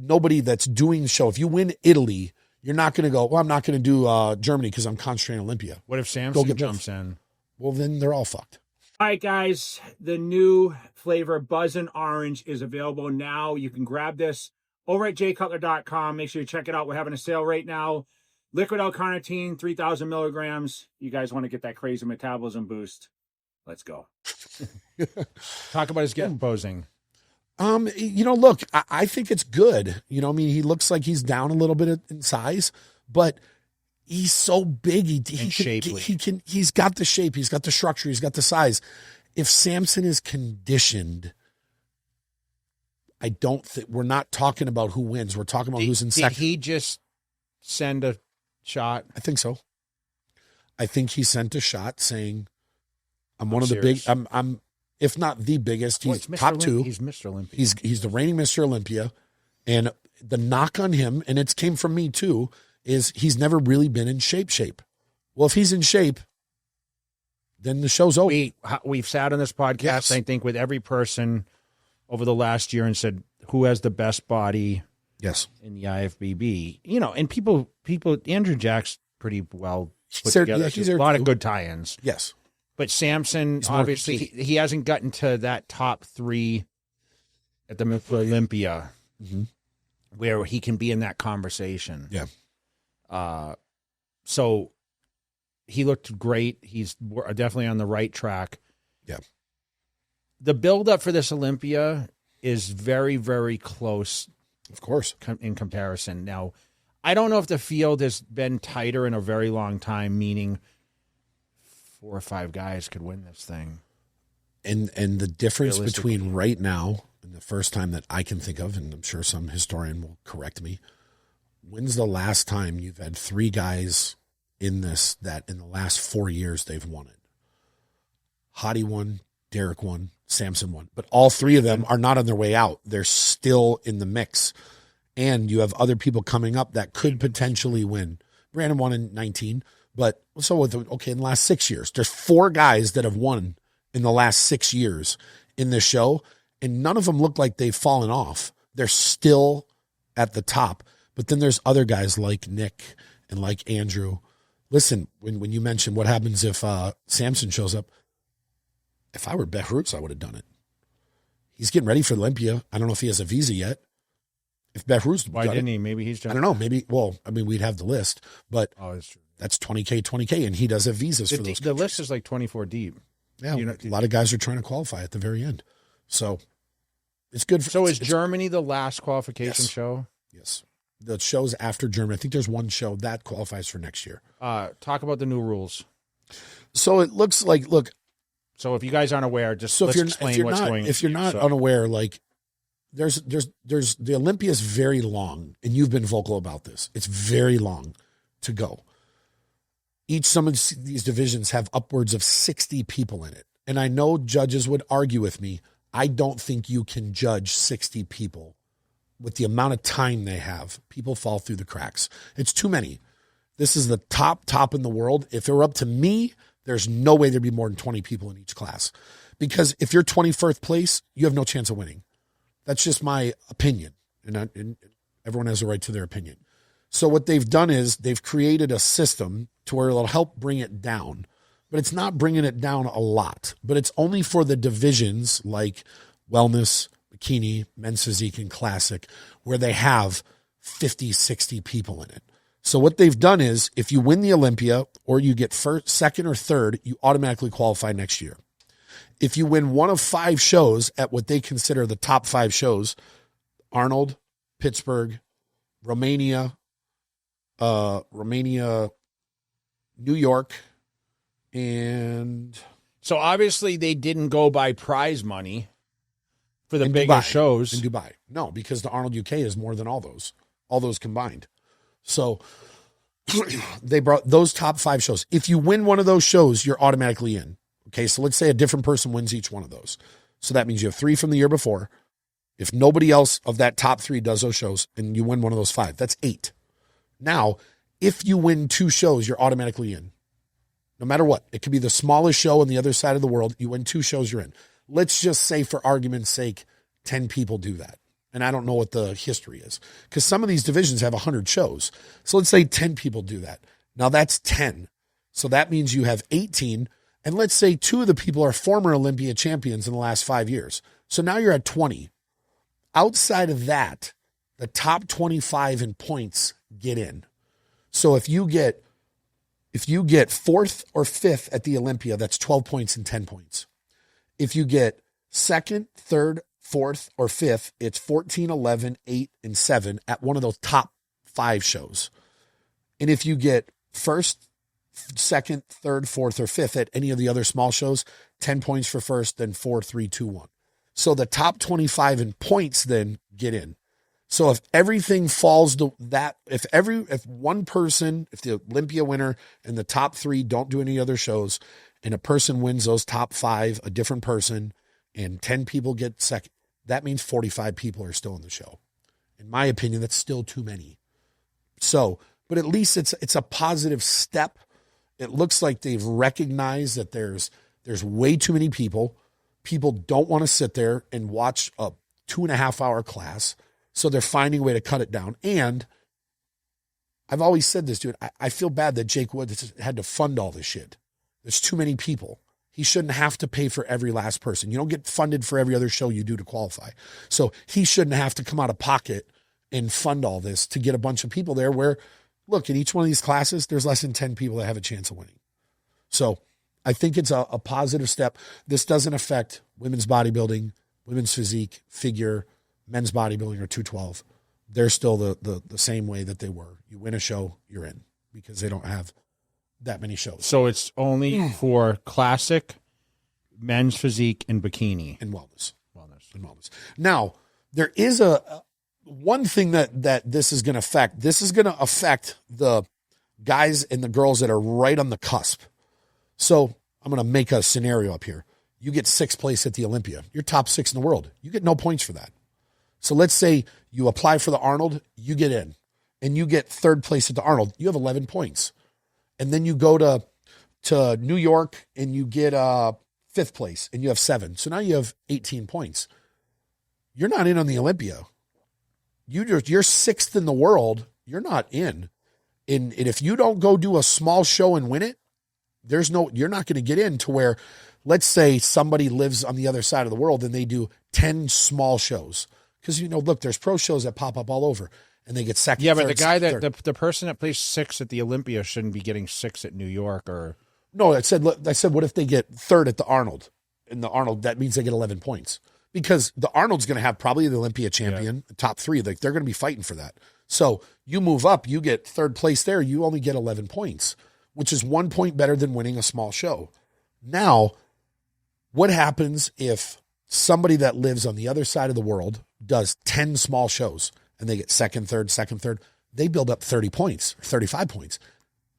nobody that's doing the show, if you win Italy, you're not going to go, well, I'm not going to do Germany because I'm concentrating on Olympia. What if Samson jumps in? Well, then they're all fucked. All right, guys, the new flavor Buzzin' Orange is available now. You can grab this over at jcutler.com. Make sure you check it out. We're having a sale right now. Liquid L-carnitine, 3,000 milligrams. You guys want to get that crazy metabolism boost? Let's go. Talk about his getting posing. Look, I think it's good. He looks like he's down a little bit in size, but he's so big. He's got the shape. He's got the structure. He's got the size. If Samson is conditioned, I don't think we're not talking about who wins. We're talking about who's in second. Did he just send a shot? I think so. I think he sent a shot saying, I'm one of serious. the big, I'm, if not the biggest, he's top two. He's Mr. Olympia. He's the reigning Mr. Olympia. And the knock on him, and it came from me too, is he's never really been in shape. Well, if he's in shape, then the show's over. We've sat on this podcast, Yes. I think, with every person over the last year and said, who has the best body Yes. in the IFBB? And people, Andrew Jack's pretty well put there- together. yeah, he's There's a there lot too. of good tie-ins. Yes. But Samson, He's more obviously, complete. he hasn't gotten to that top three at the Mr. Olympia where he can be in that conversation. Yeah. So he looked great. He's definitely on the right track. Yeah. The buildup for this Olympia is very, very close Of course. in comparison. Now, I don't know if the field has been tighter in a very long time, meaning 4 or 5 guys could win this thing. And the difference between right now and the first time that I can think of, and I'm sure some historian will correct me, when's the last time you've had 3 guys in this that in the last 4 years they've won it? Hottie won, Derek won, Samson won. But all 3 of them are not on their way out. They're still in the mix. And you have other people coming up that could potentially win. Brandon won in 19, but so in the last 6 years, there's 4 guys that have won in the last 6 years in this show, and none of them look like they've fallen off. They're still at the top. But then there's other guys like Nick and like Andrew. Listen, when you mentioned what happens if Samson shows up, if I were Behroots, I would have done it. He's getting ready for Olympia. I don't know if he has a visa yet. If Behroots, Why didn't he? Maybe he's just... I don't know. Maybe, we'd have the list, but that's true. That's $20K, and he does have visas for those. The list is like 24 deep. Yeah, a lot of guys are trying to qualify at the very end. So it's good. So is Germany the last qualification show? Yes. The shows after Germany. I think there's one show that qualifies for next year. Talk about the new rules. So it looks like, So if you guys aren't aware, just let's explain what's going on. If you're not unaware, there's the Olympia is very long, and you've been vocal about this. It's very long to go. Some of these divisions have upwards of 60 people in it. And I know judges would argue with me. I don't think you can judge 60 people with the amount of time they have. People fall through the cracks. It's too many. This is the top in the world. If it were up to me, there's no way there'd be more than 20 people in each class. Because if you're 21st place, you have no chance of winning. That's just my opinion. And everyone has a right to their opinion. So what they've done is they've created a system to where it'll help bring it down. But it's not bringing it down a lot. But it's only for the divisions like wellness, bikini, men's physique, and classic, where they have 50, 60 people in it. So what they've done is if you win the Olympia or you get first, second, or third, you automatically qualify next year. If you win one of 5 shows at what they consider the top 5 shows, Arnold, Pittsburgh, Romania, New York, and... So obviously they didn't go by prize money for the in bigger Dubai, shows. in Dubai. No, because the Arnold UK is more than all those combined. So they brought those top 5 shows. If you win one of those shows, you're automatically in. Okay, so let's say a different person wins each one of those. So that means you have 3 from the year before. If nobody else of that top 3 does those shows and you win one of those 5, that's 8. Now, if you win 2 shows, you're automatically in. No matter what. It could be the smallest show on the other side of the world. You win 2 shows, you're in. Let's just say, for argument's sake, 10 people do that. And I don't know what the history is. Because some of these divisions have 100 shows. So let's say 10 people do that. Now that's 10. So that means you have 18. And let's say 2 of the people are former Olympia champions in the last 5 years. So now you're at 20. Outside of that, the top 25 in points get in. So if you get 4th or 5th at the Olympia, that's 12 points and 10 points. If you get 2nd, 3rd, 4th, or 5th, it's 14, 11, 8, and 7 at one of those top 5 shows. And if you get 1st, 2nd, 3rd, 4th, or 5th at any of the other small shows, 10 points for 1st, then 4, 3, 2, 1. So the top 25 in points then get in. So if everything falls to that, if one person, if the Olympia winner and the top 3 don't do any other shows, and a person wins those top 5, a different person, and 10 people get second, that means 45 people are still in the show. In my opinion, that's still too many. So, but at least it's a positive step. It looks like they've recognized that there's way too many people. People don't want to sit there and watch a 2.5-hour class. So they're finding a way to cut it down. And I've always said this, dude, I feel bad that Jake Wood had to fund all this shit. There's too many people. He shouldn't have to pay for every last person. You don't get funded for every other show you do to qualify. So he shouldn't have to come out of pocket and fund all this to get a bunch of people there where, look, in each one of these classes, there's less than 10 people that have a chance of winning. So I think it's a positive step. This doesn't affect women's bodybuilding, women's physique, figure, men's bodybuilding, or 212. They're still the same way that they were. You win a show, you're in, because they don't have that many shows. So it's only for classic, men's physique, and bikini. And wellness. And wellness. Now, there is one thing that this is going to affect. This is going to affect the guys and the girls that are right on the cusp. So I'm going to make a scenario up here. You get 6th place at the Olympia. You're top 6 in the world. You get no points for that. So let's say you apply for the Arnold, you get in, and you get 3rd place at the Arnold. You have 11 points. And then you go to New York and you get 5th place and you have 7. So now you have 18 points. You're not in on the Olympia. You're 6th in the world. You're not in. And if you don't go do a small show and win it, you're not going to get in to where, let's say somebody lives on the other side of the world and they do 10 small shows. Because, look, there's pro shows that pop up all over and they get 2nd. Yeah, but 3rd, the guy second, the person that plays 6th at the Olympia shouldn't be getting 6th at New York or. No, I said, what if they get 3rd at the Arnold? And the Arnold, that means they get 11 points. Because the Arnold's going to have probably the Olympia champion, the top 3. They're going to be fighting for that. So you move up, you get 3rd place there, you only get 11 points, which is 1 point better than winning a small show. Now, what happens if somebody that lives on the other side of the world does 10 small shows and they get 2nd, 3rd, they build up 30 points, 35 points.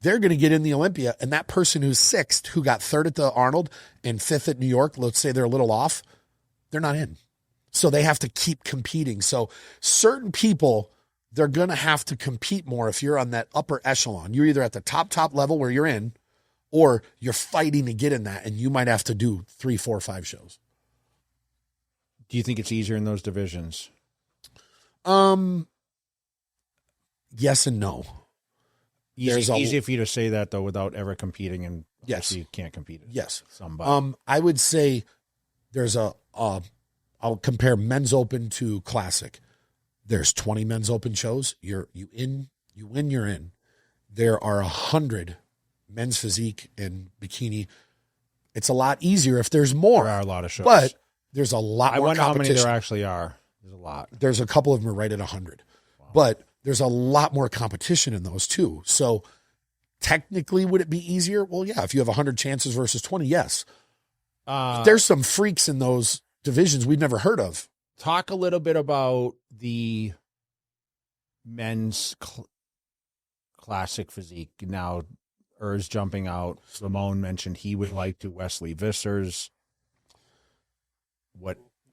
They're going to get in the Olympia, and that person who's 6th, who got 3rd at the Arnold and 5th at New York, let's say they're a little off, they're not in. So they have to keep competing. So certain people, they're going to have to compete more if you're on that upper echelon. You're either at the top level where you're in, or you're fighting to get in that, and you might have to do 3, 4, 5 shows. Do you think it's easier in those divisions? Yes and no. Easy for you to say that, though, without ever competing, and yes, you can't compete. Yes. Somebody. I would say there's I'll compare men's open to classic. There's 20 men's open shows. You win, you're in. There are 100 men's physique and bikini. It's a lot easier if there's more. There are a lot of shows. But there's a lot more competition. I wonder how many there actually are. There's a lot. There's a couple of them are right at 100. Wow. But there's a lot more competition in those too. So technically, would it be easier? Well, yeah, if you have 100 chances versus 20, yes. There's some freaks in those divisions we've never heard of. Talk a little bit about the men's classic physique. Now, Urs jumping out. Ramon mentioned he would like to. Wesley Vissers.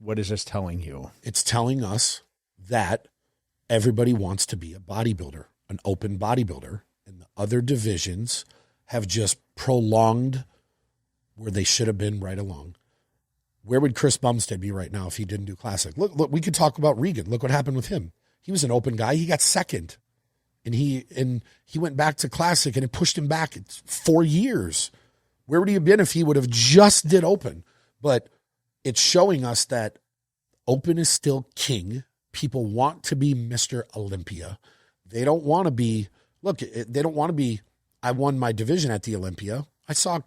What is this telling you? It's telling us that everybody wants to be a bodybuilder, an open bodybuilder, and the other divisions have just prolonged where they should have been right along. Where would Chris Bumstead be right now if he didn't do classic? Look, we could talk about Regan. Look what happened with him. He was an open guy. He got 2nd. And he went back to classic, and it pushed him back 4 years. Where would he have been if he would have just did open? But it's showing us that open is still king. People want to be Mr. Olympia. They don't want to be, they don't want to be, I won my division at the Olympia. I saw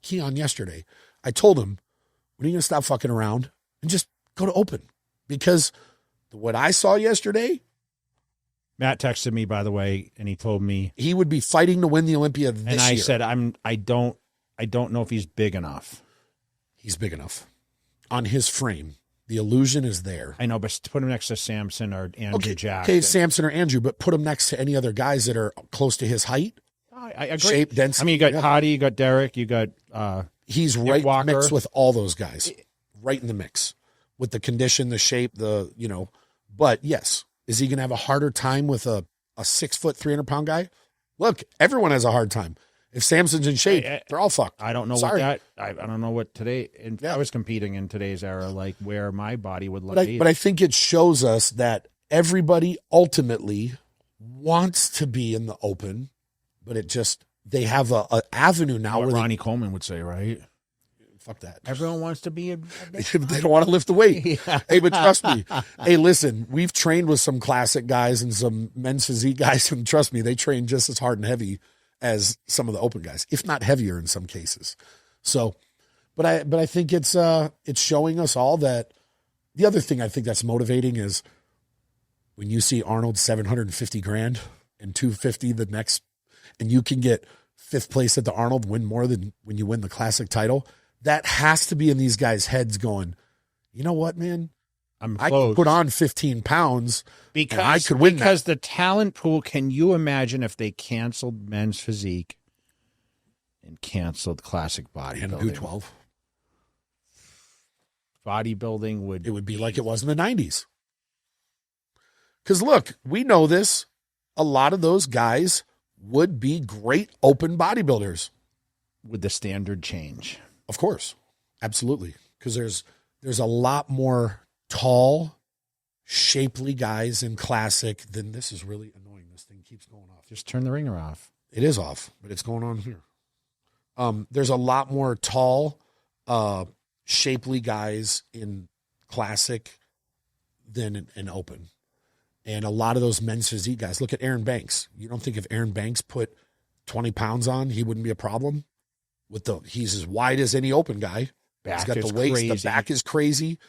Keon yesterday. I told him, when are you going to stop fucking around and just go to open? Because what I saw yesterday, Matt texted me, by the way, and he told me he would be fighting to win the Olympia this year. And I said, I don't know if he's big enough. He's big enough. On his frame, the illusion is there. I know, but put him next to Samson or Andrew Jack. Okay, Samson or Andrew, but put him next to any other guys that are close to his height. I agree. Shape, density. I mean, you got Hottie, you got Derek, you got he's Nick right Walker. mixed with all those guys. Right in the mix. With the condition, the shape, but yes. Is he going to have a harder time with a 6 foot, 300-pound guy? Look, everyone has a hard time. If Samson's in shape, they're all fucked. I don't know Sorry. what that. I don't know what today. If I was competing in today's era, like where my body would look. But I think it shows us that everybody ultimately wants to be in the open, but they have a avenue now. what where Ronnie Coleman would say, right? Fuck that. Everyone wants to be. They don't want to lift the weight. Yeah. Hey, but trust me. Hey, listen, we've trained with some classic guys and some men's physique guys, and trust me, they train just as hard and heavy as some of the open guys, if not heavier in some cases. So, but I think it's showing us all that. The other thing I think that's motivating is when you see Arnold $750,000 and 250 the next, and you can get 5th place at the Arnold, win more than when you win the classic title. That has to be in these guys' heads going, you know what, man? I could put on 15 pounds and I could win because the talent pool, can you imagine if they canceled men's physique and canceled classic bodybuilding? And do 12. Bodybuilding would be like it was in the 90s. Because look, we know this. A lot of those guys would be great open bodybuilders. Would the standard change? Of course. Absolutely. Because there's a lot more tall, shapely guys in classic than this is really annoying. This thing keeps going off. Just turn the ringer off. It is off, but it's going on here. There's a lot more tall, shapely guys in classic than in open. And a lot of those men's physique guys, look at Aaron Banks. You don't think if Aaron Banks put 20 pounds on, he wouldn't be a problem? He's as wide as any open guy. He's got the waist, the back is crazy.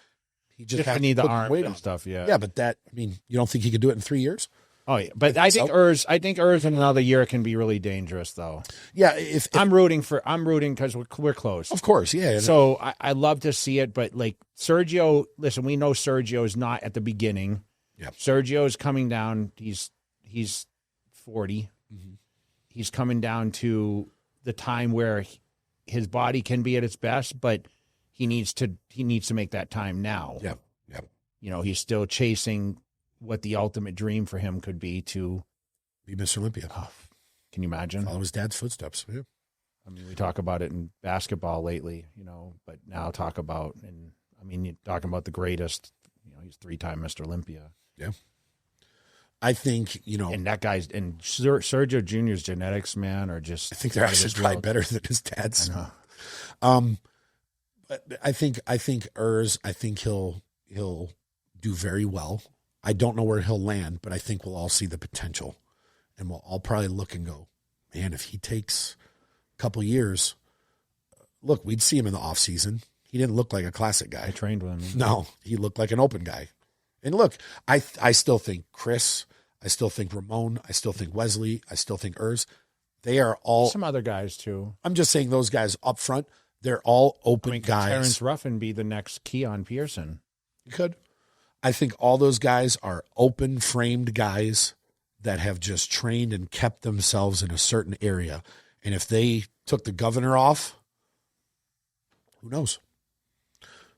He just has need to the put arms weight and on. stuff, yeah. Yeah, but you don't think he could do it in 3 years? Oh yeah, but I think Urs in another year can be really dangerous, though. Yeah, if I'm rooting because we're close. Of course, yeah. So I love to see it, but like Sergio, listen, we know Sergio is not at the beginning. Yeah, Sergio is coming down. He's 40. Mm-hmm. He's coming down to the time where his body can be at its best, but he needs to make that time now. Yeah. He's still chasing what the ultimate dream for him could be to be Mr. Olympia. Oh, can you imagine? Follow his dad's footsteps. Yeah. I mean, we talk about it in basketball lately, but now you're talking about the greatest. He's 3-time Mr. Olympia. Yeah. I think, and that guy's and Sergio Jr.'s genetics, man, are just. I think they're actually probably better than his dad's. I know. But I think Urs, I think he'll do very well. I don't know where he'll land, but I think we'll all see the potential, and we'll all probably look and go, man, if he takes a couple years, look, we'd see him in the off season. He didn't look like a classic guy. I trained with him. No, he looked like an open guy. And look, I still think Chris, I still think Ramon, I still think Wesley, I still think Urs. They are all some other guys too. I'm just saying those guys up front, they're all open guys. Terrence Ruffin be the next Keon Pearson. You could. I think all those guys are open framed guys that have just trained and kept themselves in a certain area. And if they took the governor off, who knows?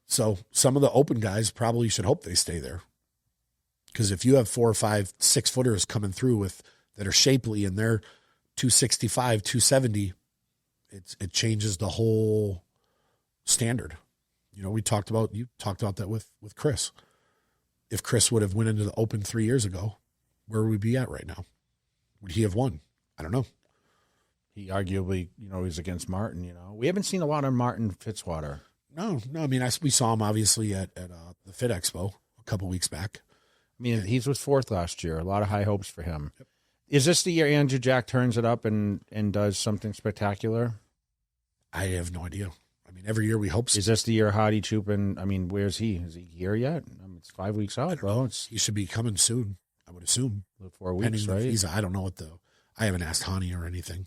So some of the open guys probably should hope they stay there. Because if you have 4 or 5, 6 footers coming through that are shapely and they're 265, 270, it changes the whole standard. You talked about that with Chris. If Chris would have went into the open 3 years ago, where would we be at right now? Would he have won? I don't know. He arguably, he's against Martin. We haven't seen a lot of Martin Fitzwater. No. I mean, we saw him obviously at the Fit Expo a couple weeks back. I mean, he was fourth last year. A lot of high hopes for him. Yep. Is this the year Andrew Jack turns it up and does something spectacular? I have no idea. I mean, every year we hope so. Is this the year Hardy Chupin? I mean, where's he? Is he here yet? It's 5 weeks out, bro. He should be coming soon, I would assume. 4 weeks, right? I don't know I haven't asked Hani or anything.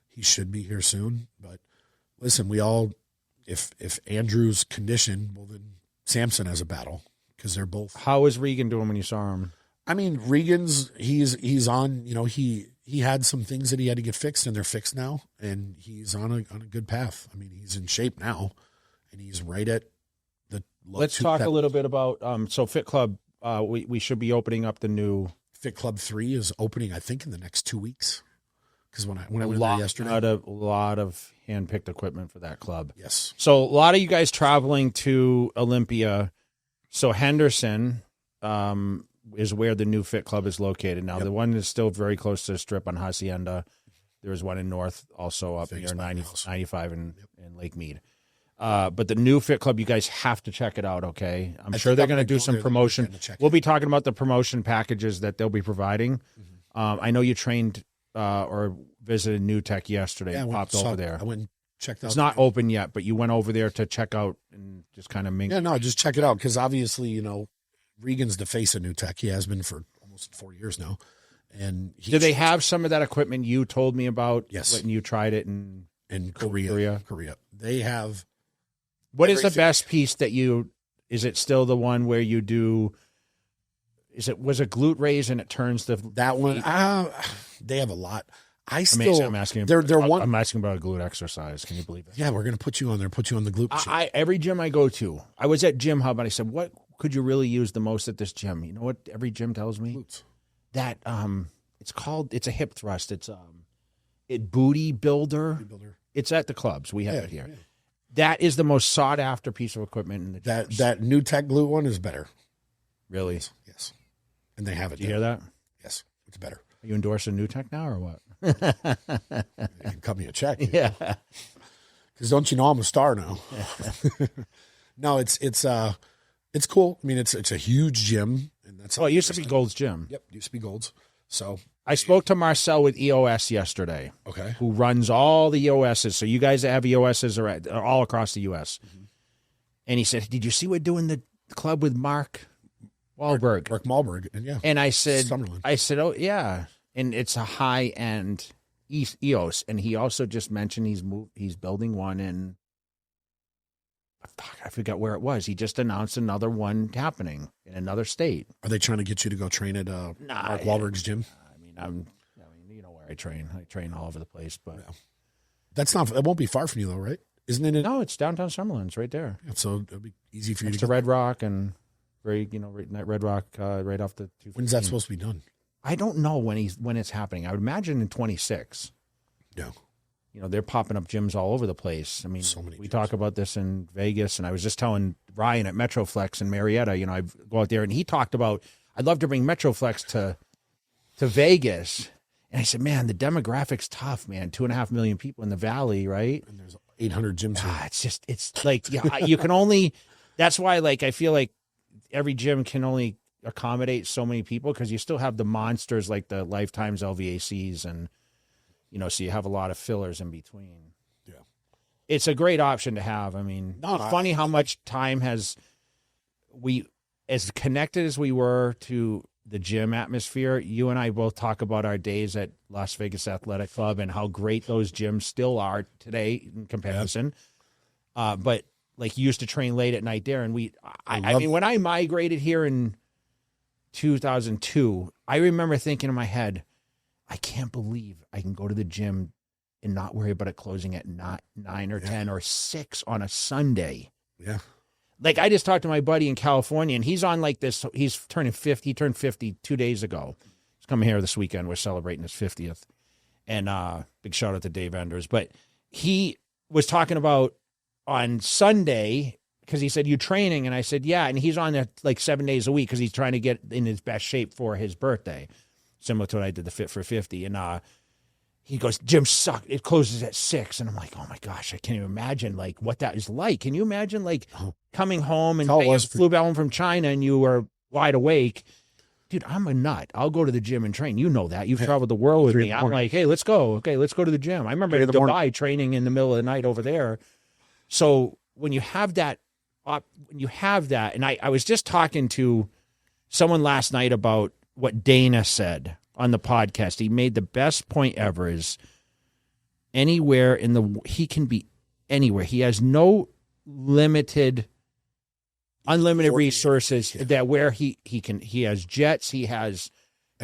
He should be here soon. But listen, if Andrew's condition, well, then Samson has a battle because they're both. How is Regan doing when you saw him? I mean, Regan's, he's on, he had some things that he had to get fixed and they're fixed now. And he's on a good path. I mean, he's in shape now and he's right at the. Let's talk a little bit about, so Fit Club, we should be opening up the new. Fit Club 3 is opening, I think, in the next 2 weeks. Because when I went there yesterday. A lot of hand-picked equipment for that club. Yes. So a lot of you guys traveling to Olympia. So Henderson is where the new Fit Club is located. Now, The one is still very close to the Strip on Hacienda. There is one in North, also up near 95 in Lake Mead. But the new Fit Club, you guys have to check it out, okay? I'm sure they're going to do some promotion. We'll be talking about the promotion packages that they'll be providing. Mm-hmm. I know you trained or visited New Tech yesterday. Yeah, popped over there. I went and checked out. It's not open yet, but you went over there to check out and just kind of mingle. Yeah, no, just check it out because obviously, Regan's the face of New Tech. He has been for almost 4 years now. And do they have some of that equipment you told me about? Yes. When you tried it in Korea. They have. What is the best piece that is it still the one where you do, was it glute raise and it turns that one? They have a lot. I'm asking. I'm asking about a glute exercise. Can you believe that? Yeah, we're going to put you on there, put you on the glute machine. Every gym I go to, I was at Gym Hub and I said, what could you really use the most at this gym? You know what every gym tells me? Glutes. That, it's a hip thrust. It's, booty builder. It's at the clubs. We have it here. Yeah. That is the most sought after piece of equipment in the gym. That New Tech glute one is better. Really? Yes. And they have it. Did you hear that? Yes. It's better. Are you endorsing New Tech now or what? You can cut me a check. Yeah. Because don't you know I'm a star now? No, it's cool. I mean, it's a huge gym, and that's. It used to be Gold's Gym. Yep, used to be Gold's. So I spoke to Marcel with EOS yesterday. Okay. Who runs all the EOSs? So you guys that have EOSs are all across the U.S. Mm-hmm. And he said, "Did you see we're doing the club with Mark Wahlberg?" Mark Wahlberg, and yeah. And I said, Summerlin. "Oh yeah." And it's a high end EOS, and he also just mentioned he's building one in. I forgot where it was. He just announced another one happening in another state. Are they trying to get you to go train at Mark Wahlberg's gym? I mean, you know where I train. I train all over the place, but it won't be far from you though, right? Isn't it? No, it's downtown Summerlin. It's right there. Yeah, so it'll be easy for you to Red Rock and Red Rock right off the 215. When's that supposed to be done? I don't know when it's happening. I would imagine in 26. Yeah. They're popping up gyms all over the place. I mean, so many we gyms. talk about this in Vegas, and I was just telling Ryan at Metroflex in Marietta, I go out there, and he talked about, I'd love to bring Metroflex to Vegas. And I said, man, the demographic's tough, man. 2.5 million people in the Valley, right? And there's 800 gyms here. It's like, you can only, that's why, I feel like every gym can only accommodate so many people because you still have the monsters like the Lifetimes LVACs and, so you have a lot of fillers in between. Yeah. It's a great option to have. I mean, funny how much time as connected as we were to the gym atmosphere, you and I both talk about our days at Las Vegas Athletic Club and how great those gyms still are today in comparison. Yeah. But you used to train late at night there. And I mean, when I migrated here in 2002, I remember thinking in my head, I can't believe I can go to the gym and not worry about it closing at 9 or 10 or 6 on a Sunday. Yeah. I just talked to my buddy in California, and he's on this. He's turning 50. He turned 50 2 days ago. He's coming here this weekend. We're celebrating his 50th. And big shout out to Dave Enders. But he was talking about on Sunday, because he said, you training? And I said, yeah. And he's on there 7 days a week because he's trying to get in his best shape for his birthday, similar to what I did the Fit for 50. And he goes, gym suck. It closes at 6. And I'm like, oh my gosh, I can't even imagine like what that is like. Can you imagine like coming home and you flew back home from China and you were wide awake? Dude, I'm a nut. I'll go to the gym and train. You know that. You've traveled the world with me. I'm like, hey, let's go. Okay, let's go to the gym. I remember in Dubai training in the middle of the night over there. So when you have that, and I was just talking to someone last night about what Dana said on the podcast. He made the best point ever is anywhere he can be anywhere. He has no unlimited resources that where he has jets, he has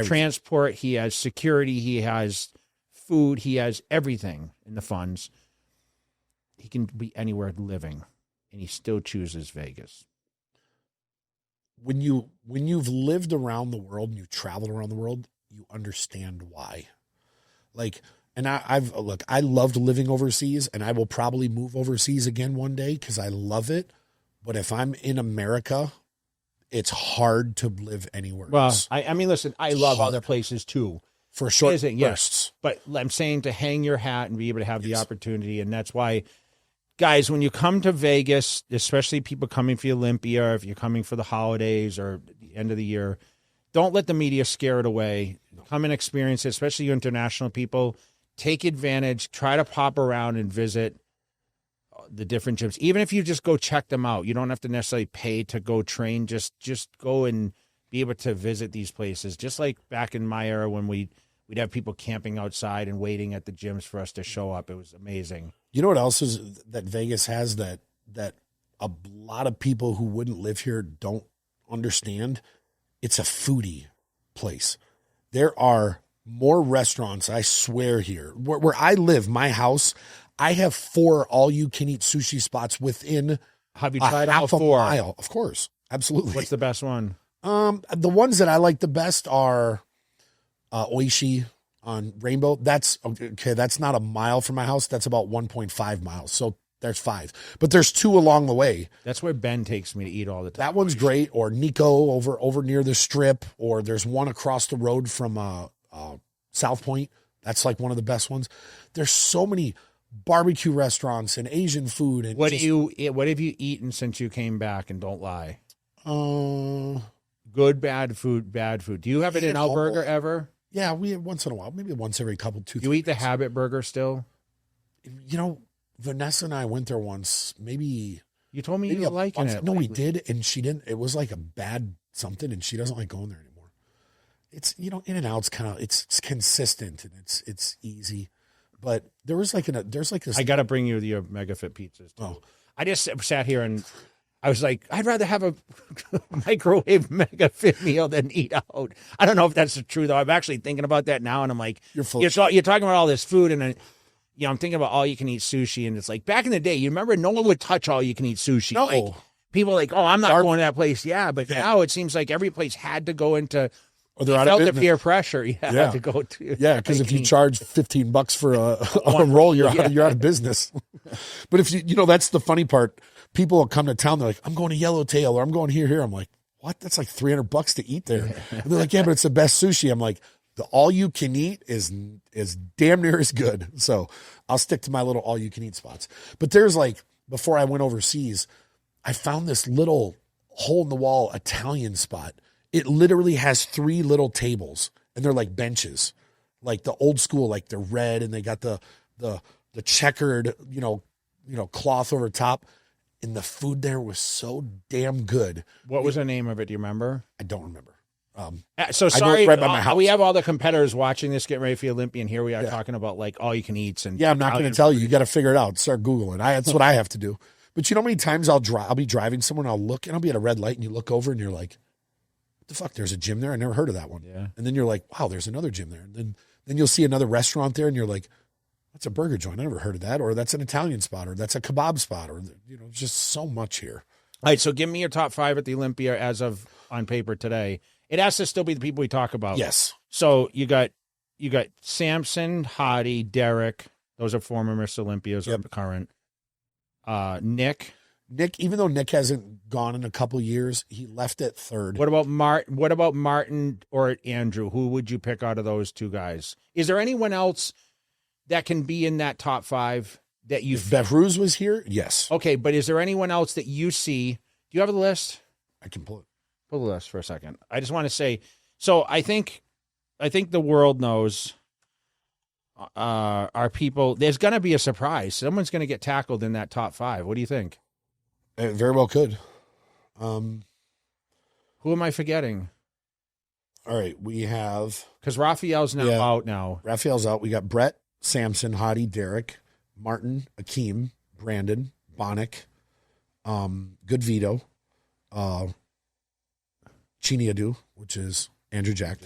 transport, he has security, he has food, he has everything in the funds. He can be anywhere living, and he still chooses Vegas. When you've lived around the world and you traveled around the world, you understand why. Like, and I loved living overseas, and I will probably move overseas again one day because I love it. But if I'm in America, it's hard to live anywhere else. I mean, listen, I love other places too. For short bursts. Yes. But I'm saying to hang your hat and be able to have the opportunity. And that's why, guys, when you come to Vegas, especially people coming for Olympia, or if you're coming for the holidays or the end of the year, don't let the media scare it away. Come and experience it, especially you international people. Take advantage. Try to pop around and visit the different gyms. Even if you just go check them out, you don't have to necessarily pay to go train. Just go and be able to visit these places. Just like back in my era when we'd have people camping outside and waiting at the gyms for us to show up. It was amazing. You know what else is that Vegas has that a lot of people who wouldn't live here don't understand? It's a foodie place. There are more restaurants, I swear, here. Where I live, my house, I have 4 all-you-can-eat sushi spots within have you tried half all 4? A mile. Of course, absolutely. What's the best one? The ones that I like the best are Oishi on Rainbow. That's okay. That's not a mile from my house. That's about 1.5 miles. So there's 5, but there's 2 along the way. That's where Ben takes me to eat all the time. That one's great. Or Nico over near the Strip, or there's one across the road from South Point. That's like one of the best ones. There's so many barbecue restaurants and Asian food. And what have you eaten since you came back? And don't lie. Good, bad food. Do you have an In-N-Out burger ever? Yeah, we once in a while, maybe once every couple 2. You eat the Habit burger still? You know, Vanessa and I went there once. Maybe you told me you were liking it. No, we did, and she didn't. It was like a bad something, and she doesn't like going there anymore. It's In-N-Out's kind of it's consistent and it's easy. But there's like this. I got to bring you your Mega Fit pizzas too. Oh. I just sat here and I was like, I'd rather have a microwave Mega Fit meal than eat out. I don't know if that's true though. I'm actually thinking about that now, and I'm like, you're talking about all this food, and I'm thinking about all you can eat sushi, and it's like back in the day, you remember no one would touch all you can eat sushi. No. Like, people are like, oh, I'm not going to that place. Yeah, but now it seems like every place had to go into. Or they're out of business. The peer pressure, to go to. Yeah, because if you charge $15 for a roll, you're out of business. But if that's the funny part. People will come to town. They're like, I'm going to Yellowtail, or I'm going here. I'm like, what? That's like $300 to eat there. And they're like, yeah, but it's the best sushi. I'm like, the all you can eat is damn near as good. So I'll stick to my little all you can eat spots. But there's like, before I went overseas, I found this little hole in the wall Italian spot. It literally has 3 little tables, and they're like benches, like the old school, like they're red, and they got the checkered, cloth over top. And the food there was so damn good. What was the name of it? Do you remember? I don't remember. So sorry, right by my house. We have all the competitors watching this, getting ready for Olympia, and here we are talking about like all you can eat. And I'm not going to tell you. You got to figure it out. Start Googling. That's what I have to do. But you know how many times I'll be driving somewhere and I'll look, and I'll be at a red light, and you look over and you're like, what the fuck? There's a gym there. I never heard of that one. Yeah. And then you're like, wow, there's another gym there. And then you'll see another restaurant there, and you're like, that's a burger joint. I never heard of that. Or that's an Italian spot, or that's a kebab spot, or just so much here. All right, so give me your top 5 at the Olympia as of on paper today. It has to still be the people we talk about. Yes. So you got Samson, Hottie, Derek. Those are former Miss Olympias or current. Nick, even though Nick hasn't gone in a couple years, he left at 3rd. What about Martin or Andrew? Who would you pick out of those 2 guys? Is there anyone else that can be in that top 5 that you? If Behruz was here, yes. Okay, but is there anyone else that you see? Do you have the list? I can pull it. Pull the list for a second. I just want to say, so I think the world knows our people. There's going to be a surprise. Someone's going to get tackled in that top 5. What do you think? It very well could. Who am I forgetting? All right, we have Because Raphael's now out now. Raphael's out. We got Brett, Samson, Hadi, Derek, Martin, Akeem, Brandon, Bonnick, Good Vito, Chiniadu, which is Andrew Jack,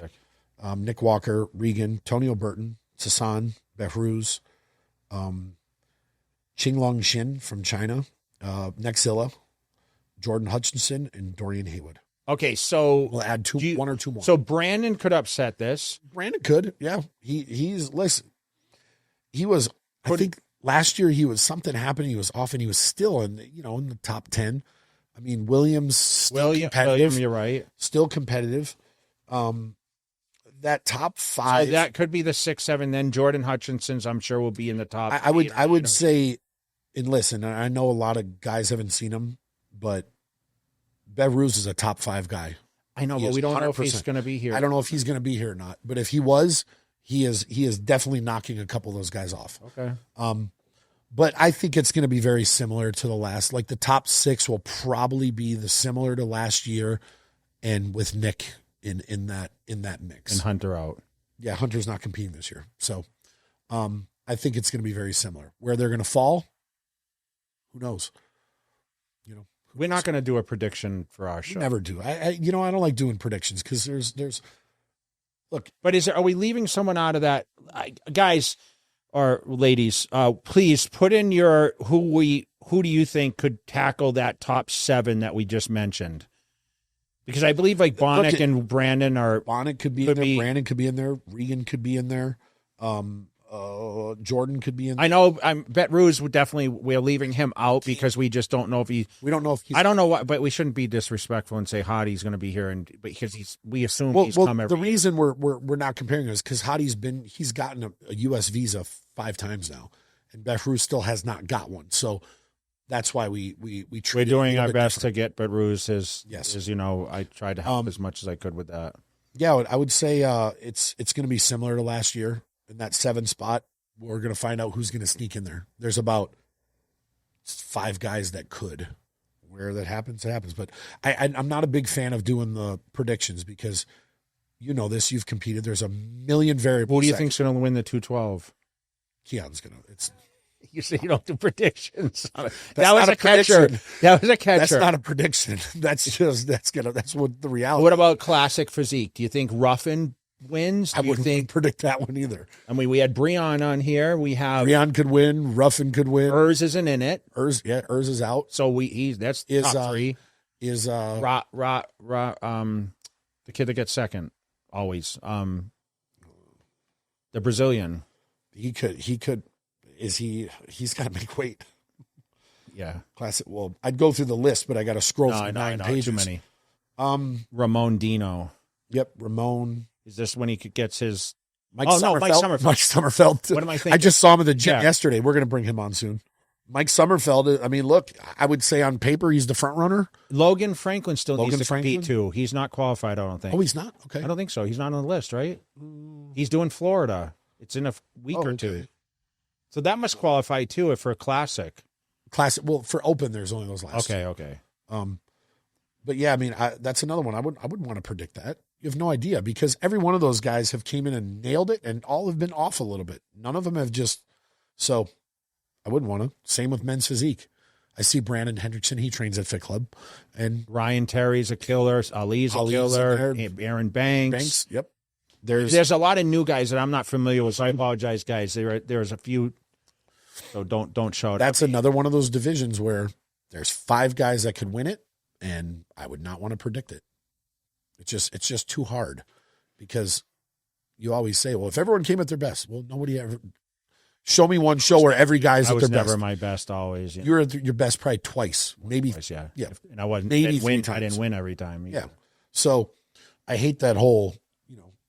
Nick Walker, Regan, Tony O'Burton, Sasan, Behruz, Qinglong Shin from China, Nexilla, Jordan Hutchinson, and Dorian Haywood. Okay, so We'll add one or two more. So Brandon could upset this. Brandon could, yeah. Listen, he was, I think last year something happened. He was off and he was still in the top 10. I mean, Williams still competitive. William, you're right. Still competitive. That top 5. So that could be the 6, 7. Then Jordan Hutchinson's, I'm sure, will be in the top. I would say, and listen, I know a lot of guys haven't seen him, but Behruz is a top 5 guy. I know, but we don't know if he's going to be here. I don't know if he's going to be here or not, but if he was, he is definitely knocking a couple of those guys off. Okay. But I think it's going to be very similar to the last. Like the top 6 will probably be similar to last year, and with Nick in that mix. And Hunter out. Yeah, Hunter's not competing this year, so I think it's going to be very similar. Where they're going to fall, who knows? We're not going to do a prediction for our show. Never do. I don't like doing predictions because there's look. But are we leaving someone out of that, guys or ladies? Please put in your who do you think could tackle that top 7 that we just mentioned? Because I believe like Bonnick and Brandon are. Bonnick could be in there. Brandon could be in there. Regan could be in there. Jordan could be in there. I know. Behruz would definitely. We're leaving him out because we just don't know if he. We don't know if he's. I don't know what, but we shouldn't be disrespectful and say Hadi's going to be here, and because we assume he's come every. The reason we're not comparing is because Hadi's gotten a U.S. visa 5 times now, and Behruz still has not got one. So that's why we're doing our best to get Behruz his. Yes, I tried to help as much as I could with that. Yeah, I would say it's going to be similar to last year. In that 7 spot, we're going to find out who's going to sneak in there. There's about 5 guys that could. Where that happens, it happens. But I'm not a big fan of doing the predictions because you've competed. There's a million variables. Who do you think's going to win the 212? Keon's going to. You say you don't do predictions. That was a catcher. That was a catcher. That's not a prediction. That's what the reality. What about classic physique? Do you think Ruffin wins? I wouldn't predict that one either. I mean, we had Breon on here. We have Breon could win. Ruffin could win. Urs isn't in it. Urs is out. So that's top 3. Is the kid that gets second always. The Brazilian. He could. He's got to make weight. Yeah. Classic. Well, I'd go through the list, but I got to scroll through 9 pages. Too many. Ramon Dino. Yep, Ramon. Is this when he gets his? Mike Sommerfeld. Mike Sommerfeld. What am I thinking? I just saw him at the gym yesterday. We're going to bring him on soon. Mike Sommerfeld. I mean, look, I would say on paper he's the front runner. Logan Franklin still needs to compete too. He's not qualified, I don't think. Oh, he's not? Okay. I don't think so. He's not on the list, right? He's doing Florida. It's in a week or two. So that must qualify too for a classic. Well, for open, there's only those last. Okay. But yeah, I mean, that's another one. I wouldn't want to predict that. You have no idea because every one of those guys have came in and nailed it, and all have been off a little bit. None of them have just. So, I wouldn't want to. Same with men's physique. I see Brandon Hendrickson. He trains at Fit Club, and Ryan Terry's a killer. Ali's a killer. Aaron Banks. Yep. There's a lot of new guys that I'm not familiar with, so I apologize, guys. There's a few, so don't shout. That's another one of those divisions where there's 5 guys that could win it, and I would not want to predict it. It's just too hard because you always say, well, if everyone came at their best, well, nobody ever. Show me one show where every guy's at their best. I was never my best always. Yeah. You were at your best probably twice, maybe. Twice, yeah. Yeah. And I wasn't. Maybe I 3 times. I didn't win every time. Yeah. So I hate that whole,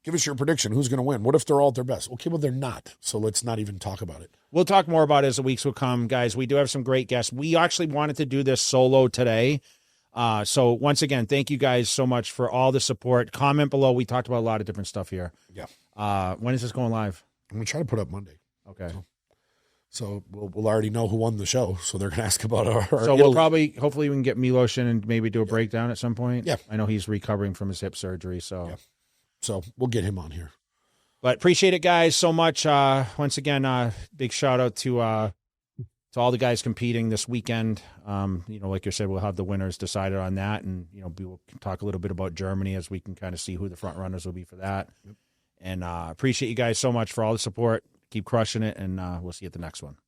Give us your prediction. Who's going to win? What if they're all at their best? Okay, well, they're not. So let's not even talk about it. We'll talk more about it as the weeks will come, guys. We do have some great guests. We actually wanted to do this solo today. So once again, thank you guys so much for all the support. Comment below. We talked about a lot of different stuff here. Yeah. When is this going live? I'm going to try to put up Monday. Okay. So we'll already know who won the show. So they're going to ask about our so we'll probably, hopefully we can get Milos in and maybe do a breakdown at some point. Yeah. I know he's recovering from his hip surgery. So, So we'll get him on here. But appreciate it, guys, so much. Once again, big shout out to all the guys competing this weekend. Like you said, we'll have the winners decided on that. And, we'll talk a little bit about Germany as we can kind of see who the front runners will be for that. Yep. And appreciate you guys so much for all the support. Keep crushing it, and we'll see you at the next one.